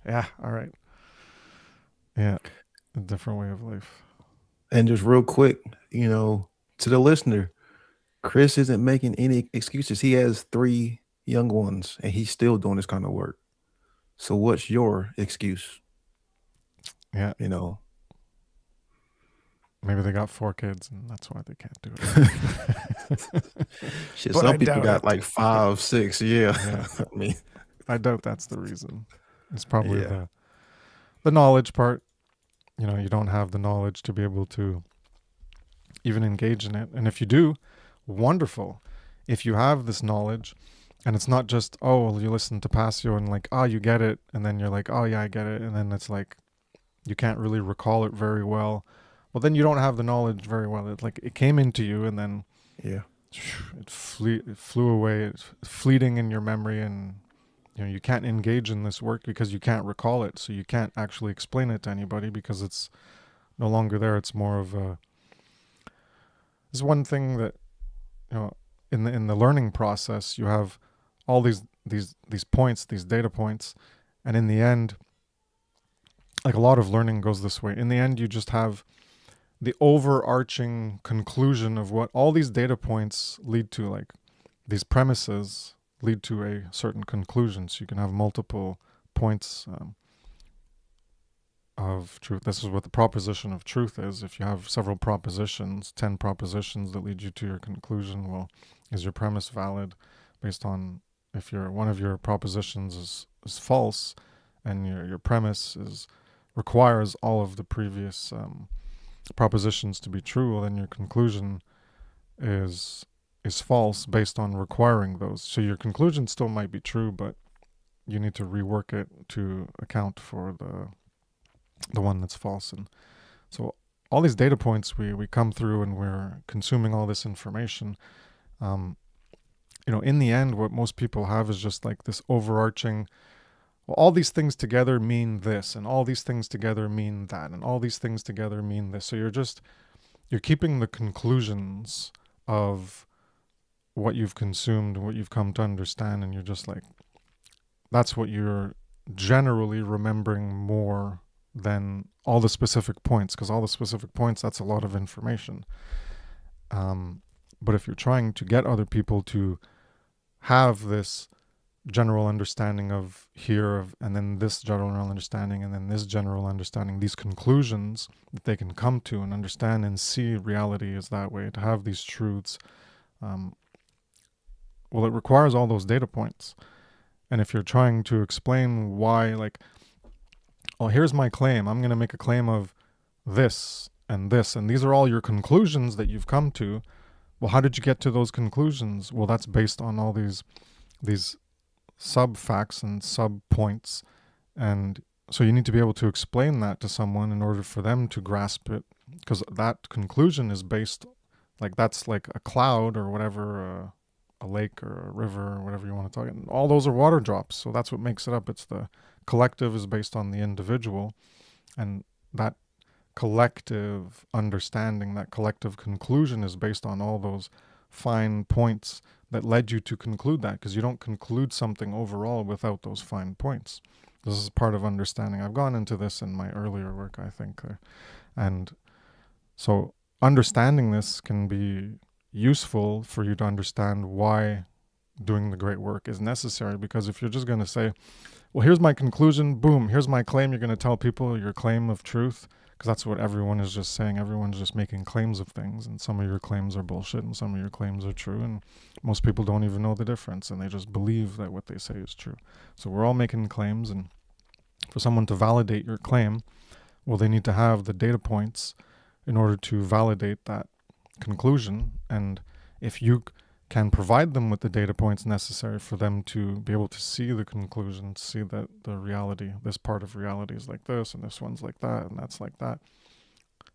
S1: yeah, all right, yeah, a different way of life.
S2: And just real quick, to the listener, Kris isn't making any excuses. He has 3 young ones and he's still doing this kind of work. So what's your excuse?
S1: Yeah,
S2: You know,
S1: maybe they got 4 kids and that's why they can't do it.
S2: shit,
S1: But
S2: some
S1: I
S2: people
S1: doubt
S2: got
S1: it.
S2: like 5, 6. Yeah.
S1: Yeah,
S2: I mean,
S1: I doubt that's the reason. It's probably
S2: yeah.
S1: the knowledge part. You don't have the knowledge to be able to even engage in it. And if you do, wonderful. If you have this knowledge and it's not just, oh, well, you listen to Passio and like, oh, you get it. And then you're like, oh, yeah, I get it. And then it's like, you can't really recall it very well. Well, then you don't have the knowledge very well. It came into you and then
S2: Yeah.
S1: it flew away. It's fleeting in your memory, and you can't engage in this work because you can't recall it. So you can't actually explain it to anybody because it's no longer there. It's more of a, there's one thing that, in the learning process, you have all these points, these data points, and in the end, like a lot of learning goes this way. In the end, you just have the overarching conclusion of what all these data points lead to, like these premises lead to a certain conclusion. So you can have multiple points of truth. This is what the proposition of truth is. If you have several propositions, 10 propositions that lead you to your conclusion, well, is your premise valid based on if one of your propositions is false and your premise requires all of the previous propositions to be true, well, then your conclusion is false based on requiring those. So your conclusion still might be true, but you need to rework it to account for the one that's false. And so all these data points we come through and we're consuming all this information. In the end, what most people have is just like this overarching, well, all these things together mean this, and all these things together mean that, and all these things together mean this. So you're keeping the conclusions of what you've consumed and what you've come to understand, and you're just like, that's what you're generally remembering more than all the specific points, because all the specific points, that's a lot of information. But if you're trying to get other people to have this general understanding of here, and then this general understanding, and then this general understanding, these conclusions that they can come to and understand and see reality is that way, to have these truths. um, well, it requires all those data points. And if you're trying to explain why, like, oh, here's my claim, I'm going to make a claim of this and this, and these are all your conclusions that you've come to. Well, how did you get to those conclusions? Well, that's based on all these sub facts and sub points. And so you need to be able to explain that to someone in order for them to grasp it, because that conclusion is based, like, that's like a cloud or whatever, a lake or a river or whatever you want to talk. And all those are water drops. So that's what makes it up. It's the collective is based on the individual, and that collective understanding, that collective conclusion is based on all those fine points that led you to conclude that, because you don't conclude something overall without those fine points. This is part of understanding. I've gone into this in my earlier work, I think. And so understanding this can be useful for you to understand why doing the great work is necessary. Because if you're just going to say, well, here's my conclusion, boom, here's my claim, you're going to tell people your claim of truth, because that's what everyone is just saying. Everyone's just making claims of things, and some of your claims are bullshit and some of your claims are true, and most people don't even know the difference, and they just believe that what they say is true. So we're all making claims, and for someone to validate your claim, well, they need to have the data points in order to validate that conclusion. And if you can provide them with the data points necessary for them to be able to see the conclusion, see that the reality, this part of reality is like this, and this one's like that, and that's like that,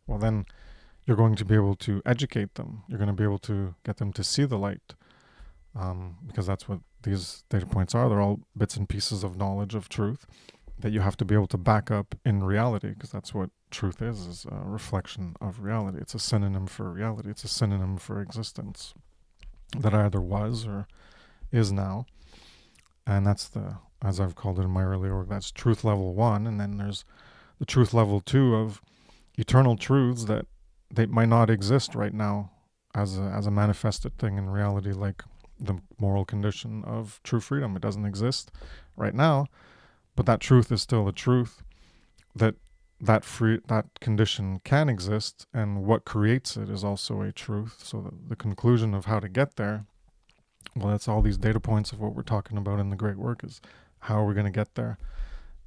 S1: well, then you're going to be able to educate them. You're going to be able to get them to see the light, because that's what these data points are. They're all bits and pieces of knowledge, of truth, that you have to be able to back up in reality, because that's what truth is a reflection of reality. It's a synonym for reality. It's a synonym for existence that either was or is now. And that's as I've called it in my earlier work, that's truth level 1. And then there's the truth level 2 of eternal truths that they might not exist right now as a manifested thing in reality, like the moral condition of true freedom. It doesn't exist right now, but that truth is still a truth, that that condition can exist, and what creates it is also a truth. So the conclusion of how to get there, well, that's all these data points of what we're talking about in the great work, is how are we going to get there,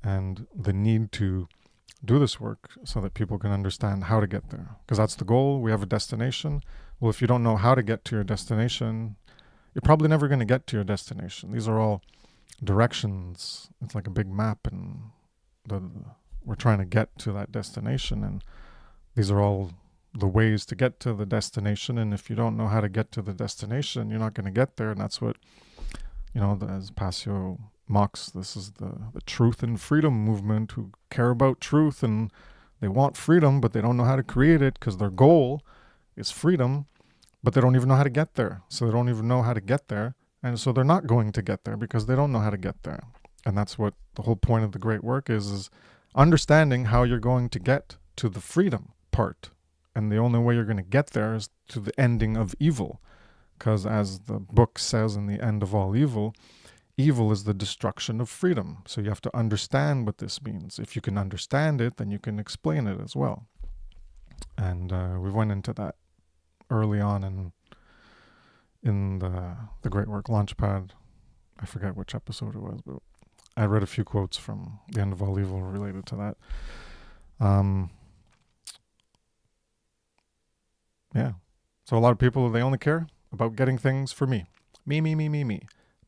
S1: and the need to do this work so that people can understand how to get there, because that's the goal. We have a destination. Well, if you don't know how to get to your destination, you're probably never going to get to your destination. These are all directions. It's like a big map, and we're trying to get to that destination, and these are all the ways to get to the destination. And if you don't know how to get to the destination, you're not going to get there. And that's what, as Passio mocks, this is the truth and freedom movement, who care about truth and they want freedom, but they don't know how to create it, because their goal is freedom, but they don't even know how to get there. So they don't even know how to get there. And so they're not going to get there because they don't know how to get there. And that's what the whole point of the great work is understanding how you're going to get to the freedom part. And the only way you're going to get there is to the ending of evil. Because as the book says in the end of all evil, evil is the destruction of freedom. So you have to understand what this means. If you can understand it, then you can explain it as well. And we went into that early on in the Great Work Launchpad. I forget which episode it was, but I read a few quotes from the end of all evil related to that. Yeah. So a lot of people, they only care about getting things for me. Me.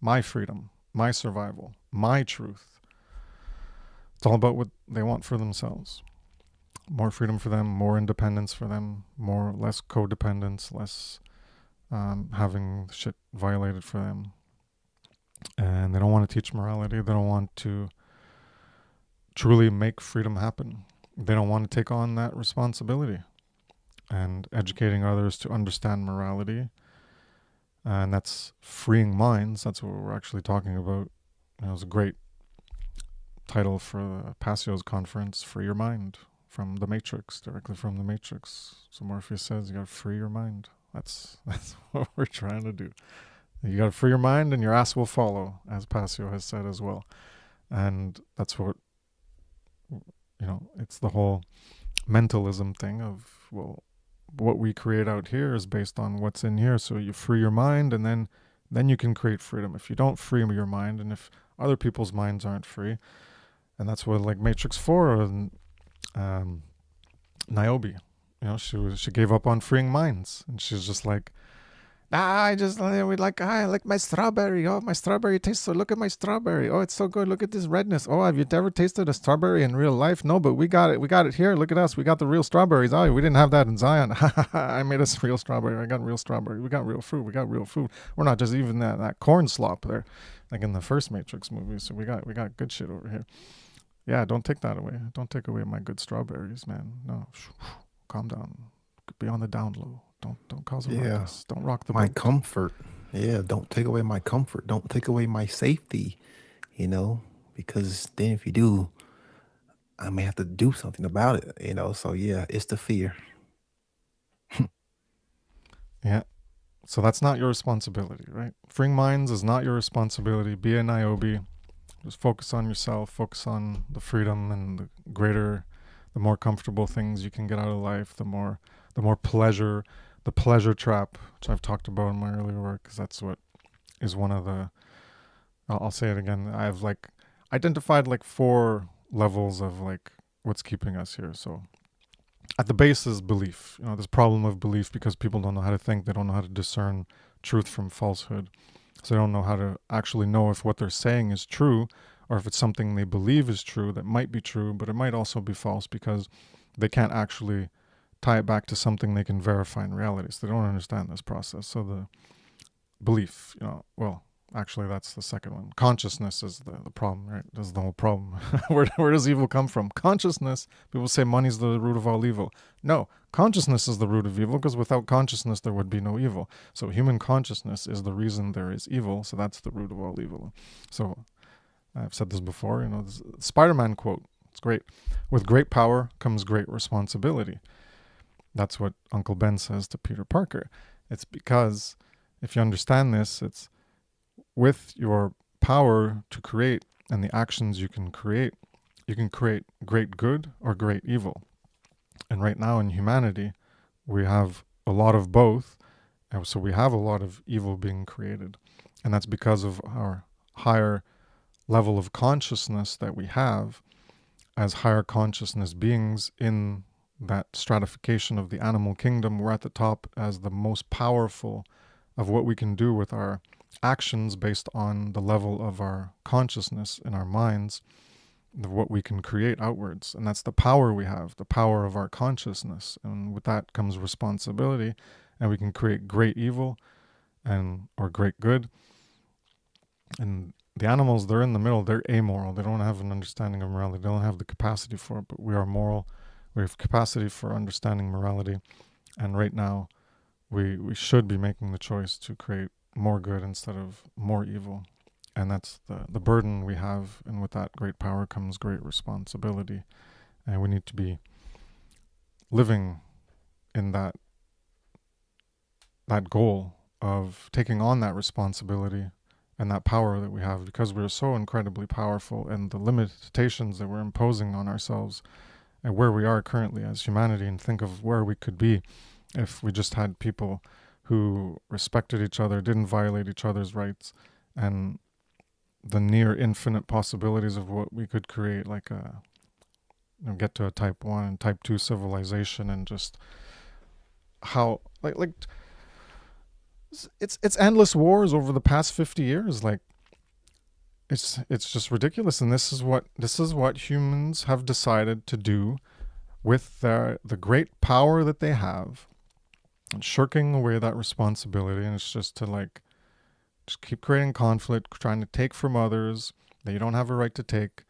S1: My freedom, my survival, my truth. It's all about what they want for themselves. More freedom for them, more independence for them, less codependence, less having shit violated for them. And they don't want to teach morality. They don't want to truly make freedom happen. They don't want to take on that responsibility. And educating others to understand morality, and that's freeing minds. That's what we're actually talking about. It was a great title for the Passio's conference, Free Your Mind, from the Matrix, directly from the Matrix. So Morpheus says you gotta free your mind. That's what we're trying to do. You got to free your mind and your ass will follow, as Passio has said as well. And that's what, it's the whole mentalism thing of, well, what we create out here is based on what's in here. So you free your mind, and then you can create freedom. If you don't free your mind, and if other people's minds aren't free, and that's what, like, Matrix 4 and Niobe, she gave up on freeing minds, and she's just like, I like my strawberry. Oh, my strawberry tastes so. Look at my strawberry. Oh, it's so good. Look at this redness. Oh, have you ever tasted a strawberry in real life? No, but we got it. We got it here. Look at us. We got the real strawberries. Oh, we didn't have that in Zion. I made us real strawberry. I got real strawberry. We got real fruit. We got real food. We're not just even that corn slop there, like in the first Matrix movie. So we got good shit over here. Yeah, don't take that away. Don't take away my good strawberries, man. No, calm down. Be on the down low. Don't cause a
S2: Yeah.
S1: ruckus. Don't rock the
S2: My
S1: boat.
S2: comfort. Yeah, don't take away my comfort. Don't take away my safety, because then if you do, I may have to do something about it. So yeah, it's the fear.
S1: Yeah. So that's not your responsibility, right? Freeing minds is not your responsibility. Be a Niobe. Just focus on yourself. Focus on the freedom and the more comfortable things you can get out of life. The more pleasure, the pleasure trap, which I've talked about in my earlier work, because that's what is one of the. I'll say it again. I've identified 4 levels of what's keeping us here. So at the base is belief. This problem of belief, because people don't know how to think. They don't know how to discern truth from falsehood. So they don't know how to actually know if what they're saying is true, or if it's something they believe is true that might be true, but it might also be false, because they can't actually tie it back to something they can verify in reality. So they don't understand this process. So the belief, actually that's the second one. Consciousness is the problem, right? That's the whole problem. where does evil come from? Consciousness. People say money's the root of all evil. No, consciousness is the root of evil, because without consciousness there would be no evil. So human consciousness is the reason there is evil. So that's the root of all evil. So I've said this before, this Spider-Man quote. It's great. With great power comes great responsibility. That's what Uncle Ben says to Peter Parker. It's because if you understand this, it's with your power to create and the actions you can create great good or great evil. And right now in humanity, we have a lot of both. And so we have a lot of evil being created. And that's because of our higher level of consciousness that we have as higher consciousness beings in that stratification of the animal kingdom. We're at the top as the most powerful of what we can do with our actions based on the level of our consciousness in our minds, of what we can create outwards. And that's the power we have, the power of our consciousness. And with that comes responsibility, and we can create great evil or great good. And the animals, they're in the middle, they're amoral. They don't have an understanding of morality. They don't have the capacity for it, but we are moral. We have capacity for understanding morality. And right now, we should be making the choice to create more good instead of more evil. And that's the burden we have. And with that great power comes great responsibility. And we need to be living in that goal of taking on that responsibility and that power that we have, because we're so incredibly powerful, and the limitations that we're imposing on ourselves and where we are currently as humanity, and think of where we could be if we just had people who respected each other, didn't violate each other's rights, and the near infinite possibilities of what we could create, get to a type 1 and type 2 civilization, and just how it's endless wars over the past 50 years. It's just ridiculous. And this is what humans have decided to do with the great power that they have, and shirking away that responsibility. And it's just to just keep creating conflict, trying to take from others that you don't have a right to take.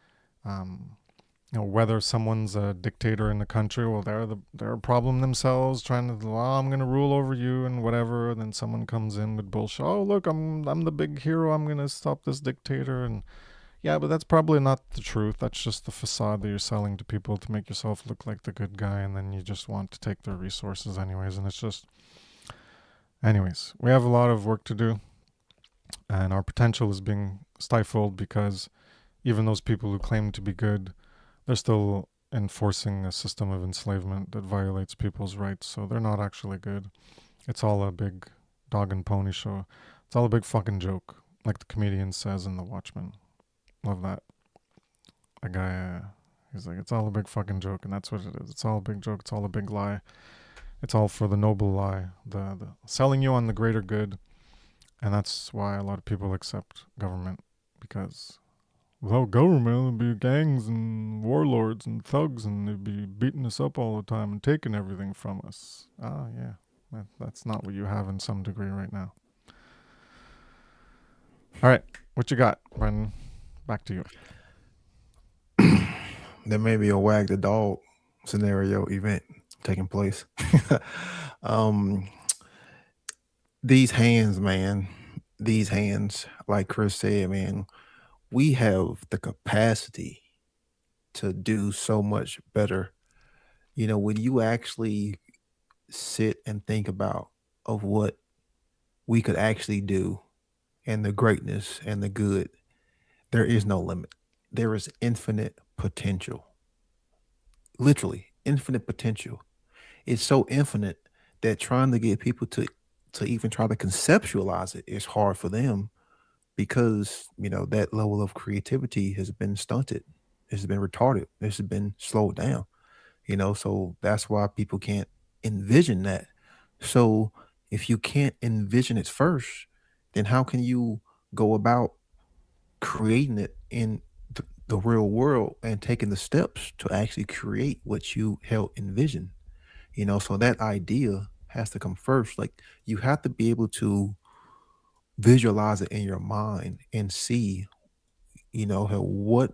S1: Whether someone's a dictator in the country, well, they're a problem themselves, trying to, I'm going to rule over you and whatever. And then someone comes in with bullshit. Oh, look, I'm the big hero. I'm going to stop this dictator. And yeah, but that's probably not the truth. That's just the facade that you're selling to people to make yourself look like the good guy. And then you just want to take their resources anyways. And it's just, anyways, we have a lot of work to do. And our potential is being stifled because even those people who claim to be good, they're still enforcing a system of enslavement that violates people's rights. So they're not actually good. It's all a big dog and pony show. It's all a big fucking joke, like the comedian says in The Watchmen. Love that. A guy, he's like, it's all a big fucking joke, and that's what it is. It's all a big joke. It's all a big lie. It's all for the noble lie, the selling you on the greater good, and that's why a lot of people accept government, because without government, there'd be gangs and warlords and thugs, and they'd be beating us up all the time and taking everything from us. Ah, yeah, that's not what you have in some degree right now. All right, what you got, Brendan? Back to you.
S2: There may be a wag the dog scenario event taking place. um, these hands, man, these hands, like Chris said, man, we have the capacity to do so much better. When you actually sit and think about of what we could actually do and the greatness and the good, there is no limit. There is infinite potential. Literally, infinite potential. It's so infinite that trying to get people to even try to conceptualize it is hard for them because that level of creativity has been stunted, has been retarded, has been slowed down. So that's why people can't envision that. So if you can't envision it first, then how can you go about creating it in the real world and taking the steps to actually create what you held envision? So that idea has to come first. Like, you have to be able to visualize it in your mind and see, how what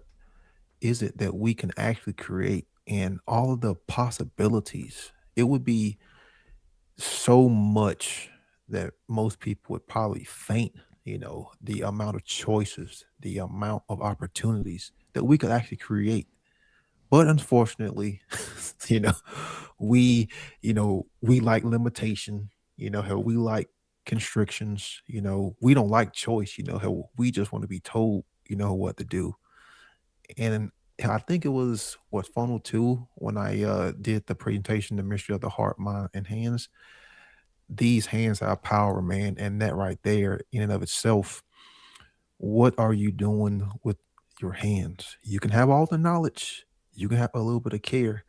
S2: is it that we can actually create and all of the possibilities. It would be so much that most people would probably faint, the amount of choices, the amount of opportunities that we could actually create. But unfortunately, you know, we, we like limitation, how we like constrictions, we don't like choice, how we just want to be told, what to do. And I think it was what Funnel 2 when I did the presentation, The Mystery of the Heart, Mind, and Hands. These hands have power, man. And that right there, in and of itself, what are you doing with your hands? You can have all the knowledge, you can have a little bit of care,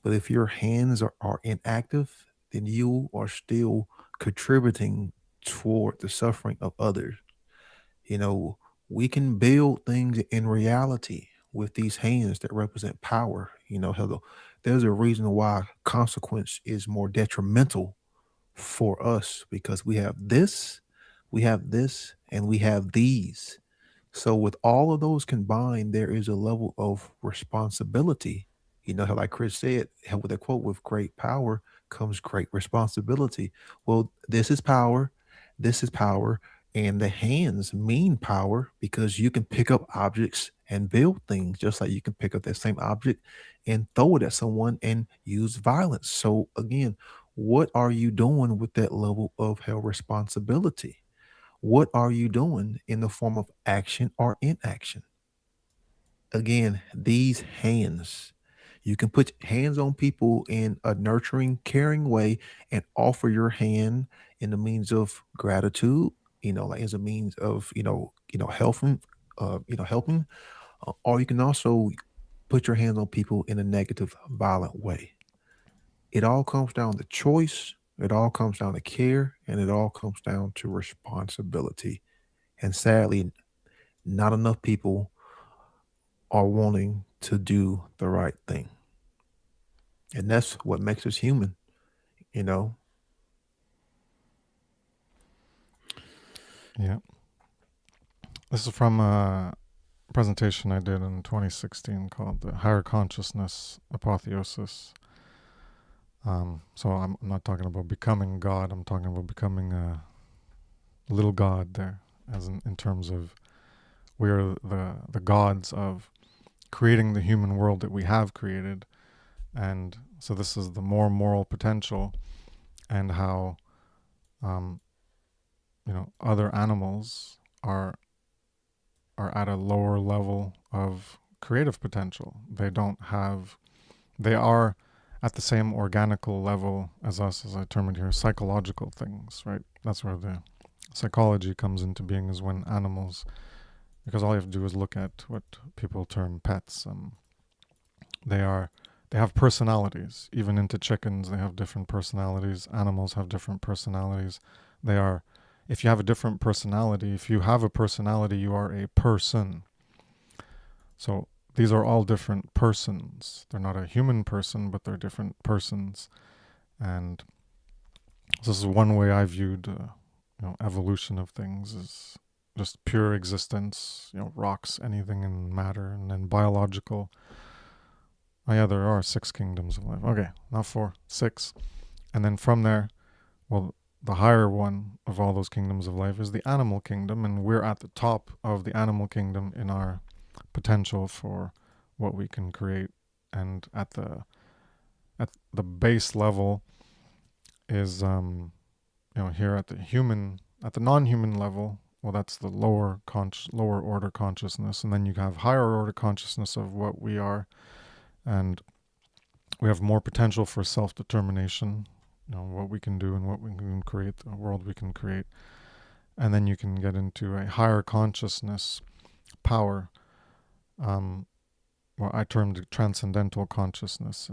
S2: but if your hands are inactive, then you are still contributing toward the suffering of others. You know, we can build things in reality with these hands that represent power. Hello, there's a reason why consequence is more detrimental for us because we have this, and we have these. So with all of those combined, there is a level of responsibility. How, like Chris said, how with a quote, with great power comes great responsibility. Well, this is power, and the hands mean power because you can pick up objects and build things just like you can pick up that same object and throw it at someone and use violence. So again, what are you doing with that level of held responsibility? What are you doing in the form of action or inaction? Again, these hands, you can put hands on people in a nurturing, caring way and offer your hand in the means of gratitude, like as a means of, helping, helping, or you can also put your hands on people in a negative, violent way. It all comes down to choice. It all comes down to care, and it all comes down to responsibility. And sadly, not enough people are wanting to do the right thing. And that's what makes us human, you know?
S1: Yeah. This is from a presentation I did in 2016 called the Higher Consciousness Apotheosis. So I'm not talking about becoming God. I'm talking about becoming a little God there, as in terms of we're the gods of creating the human world that we have created. And so this is the more moral potential, and how, um, other animals are at a lower level of creative potential. They are at the same organical level as us, as I term it here, psychological things, right? That's where the psychology comes into being, is when animals, because all you have to do is look at what people term pets. They have personalities. Even into chickens, they have different personalities. Animals have different personalities. If you have a different personality, if you have a personality, you are a person. So these are all different persons. They're not a human person, but they're different persons. And this is one way I viewed, evolution of things, is just pure existence. Rocks, anything in matter, and then biological. Oh yeah, there are 6 kingdoms of life. Okay, not 4, 6. And then from there, well, the higher one of all those kingdoms of life is the animal kingdom, and we're at the top of the animal kingdom in our potential for what we can create. And at the base level is here at the non-human level. Well, that's the lower order consciousness, and then you have higher order consciousness of what we are, and we have more potential for self-determination. What we can do and what we can create, the world we can create. And then you can get into a higher consciousness power. I termed it transcendental consciousness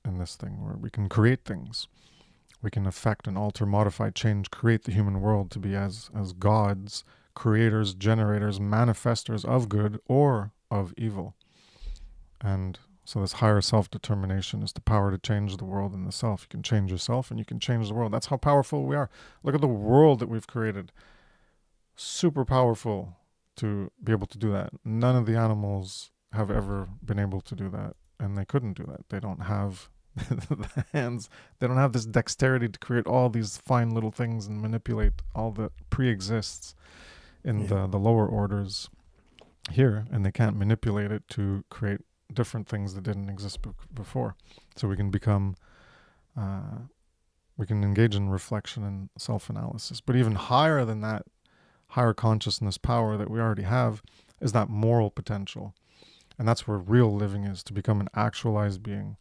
S1: in this thing, where we can create things. We can affect and alter, modify, change, create the human world to be as gods, creators, generators, manifestors of good or of evil. And so this higher self-determination is the power to change the world and the self. You can change yourself and you can change the world. That's how powerful we are. Look at the world that we've created. Super powerful to be able to do that. None of the animals have ever been able to do that, and they couldn't do that. They don't have the hands. They don't have this dexterity to create all these fine little things and manipulate all that pre-exists in the lower orders here, and they can't manipulate it to create different things that didn't exist before. So we can become, we can engage in reflection and self-analysis. But even higher than that, higher consciousness power that we already have, is that moral potential. And that's where real living is, to become an actualized being.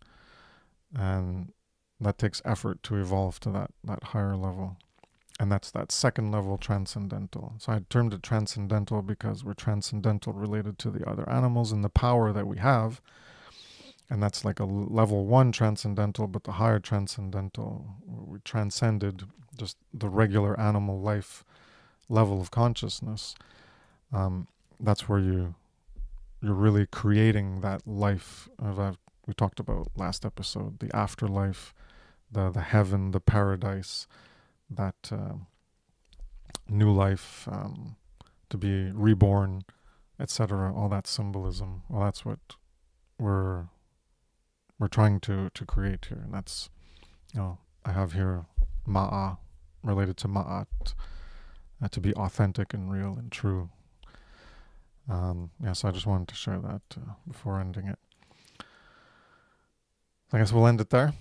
S1: And that takes effort to evolve to that higher level. And that's that second level, transcendental. So I termed it transcendental because we're transcendental related to the other animals and the power that we have. And that's like a level 1 transcendental, but the higher transcendental, we transcended just the regular animal life level of consciousness. That's where you're really creating that life of, we talked about last episode, the afterlife, the heaven, the paradise, that new life, to be reborn, etc. All that symbolism. Well, that's what we're trying to create here. And that's, I have here ma'a, related to ma'at, to be authentic and real and true. So I just wanted to share that before ending it. I guess we'll end it there.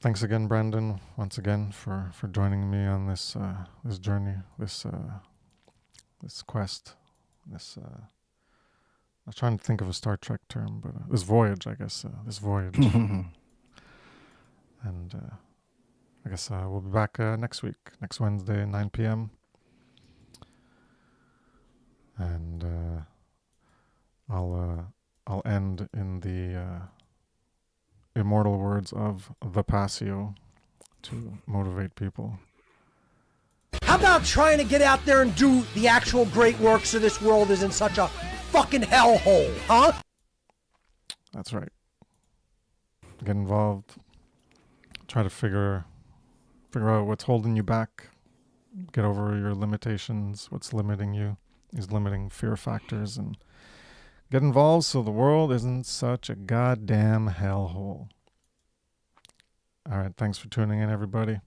S1: Thanks again, Brandon, once again for joining me on this this journey, this quest, this. I was trying to think of a Star Trek term, but this voyage, I guess, this voyage. And I guess we'll be back next week, next Wednesday, 9 p.m. And I'll end in the immortal words of the Passio to motivate people.
S3: How about trying to get out there and do the actual great work so this world isn't such a fucking hellhole, huh?
S1: That's right. Get involved. Try to figure out what's holding you back. Get over your limitations, what's limiting you, these limiting fear factors, and get involved so the world isn't such a goddamn hellhole. All right, thanks for tuning in, everybody.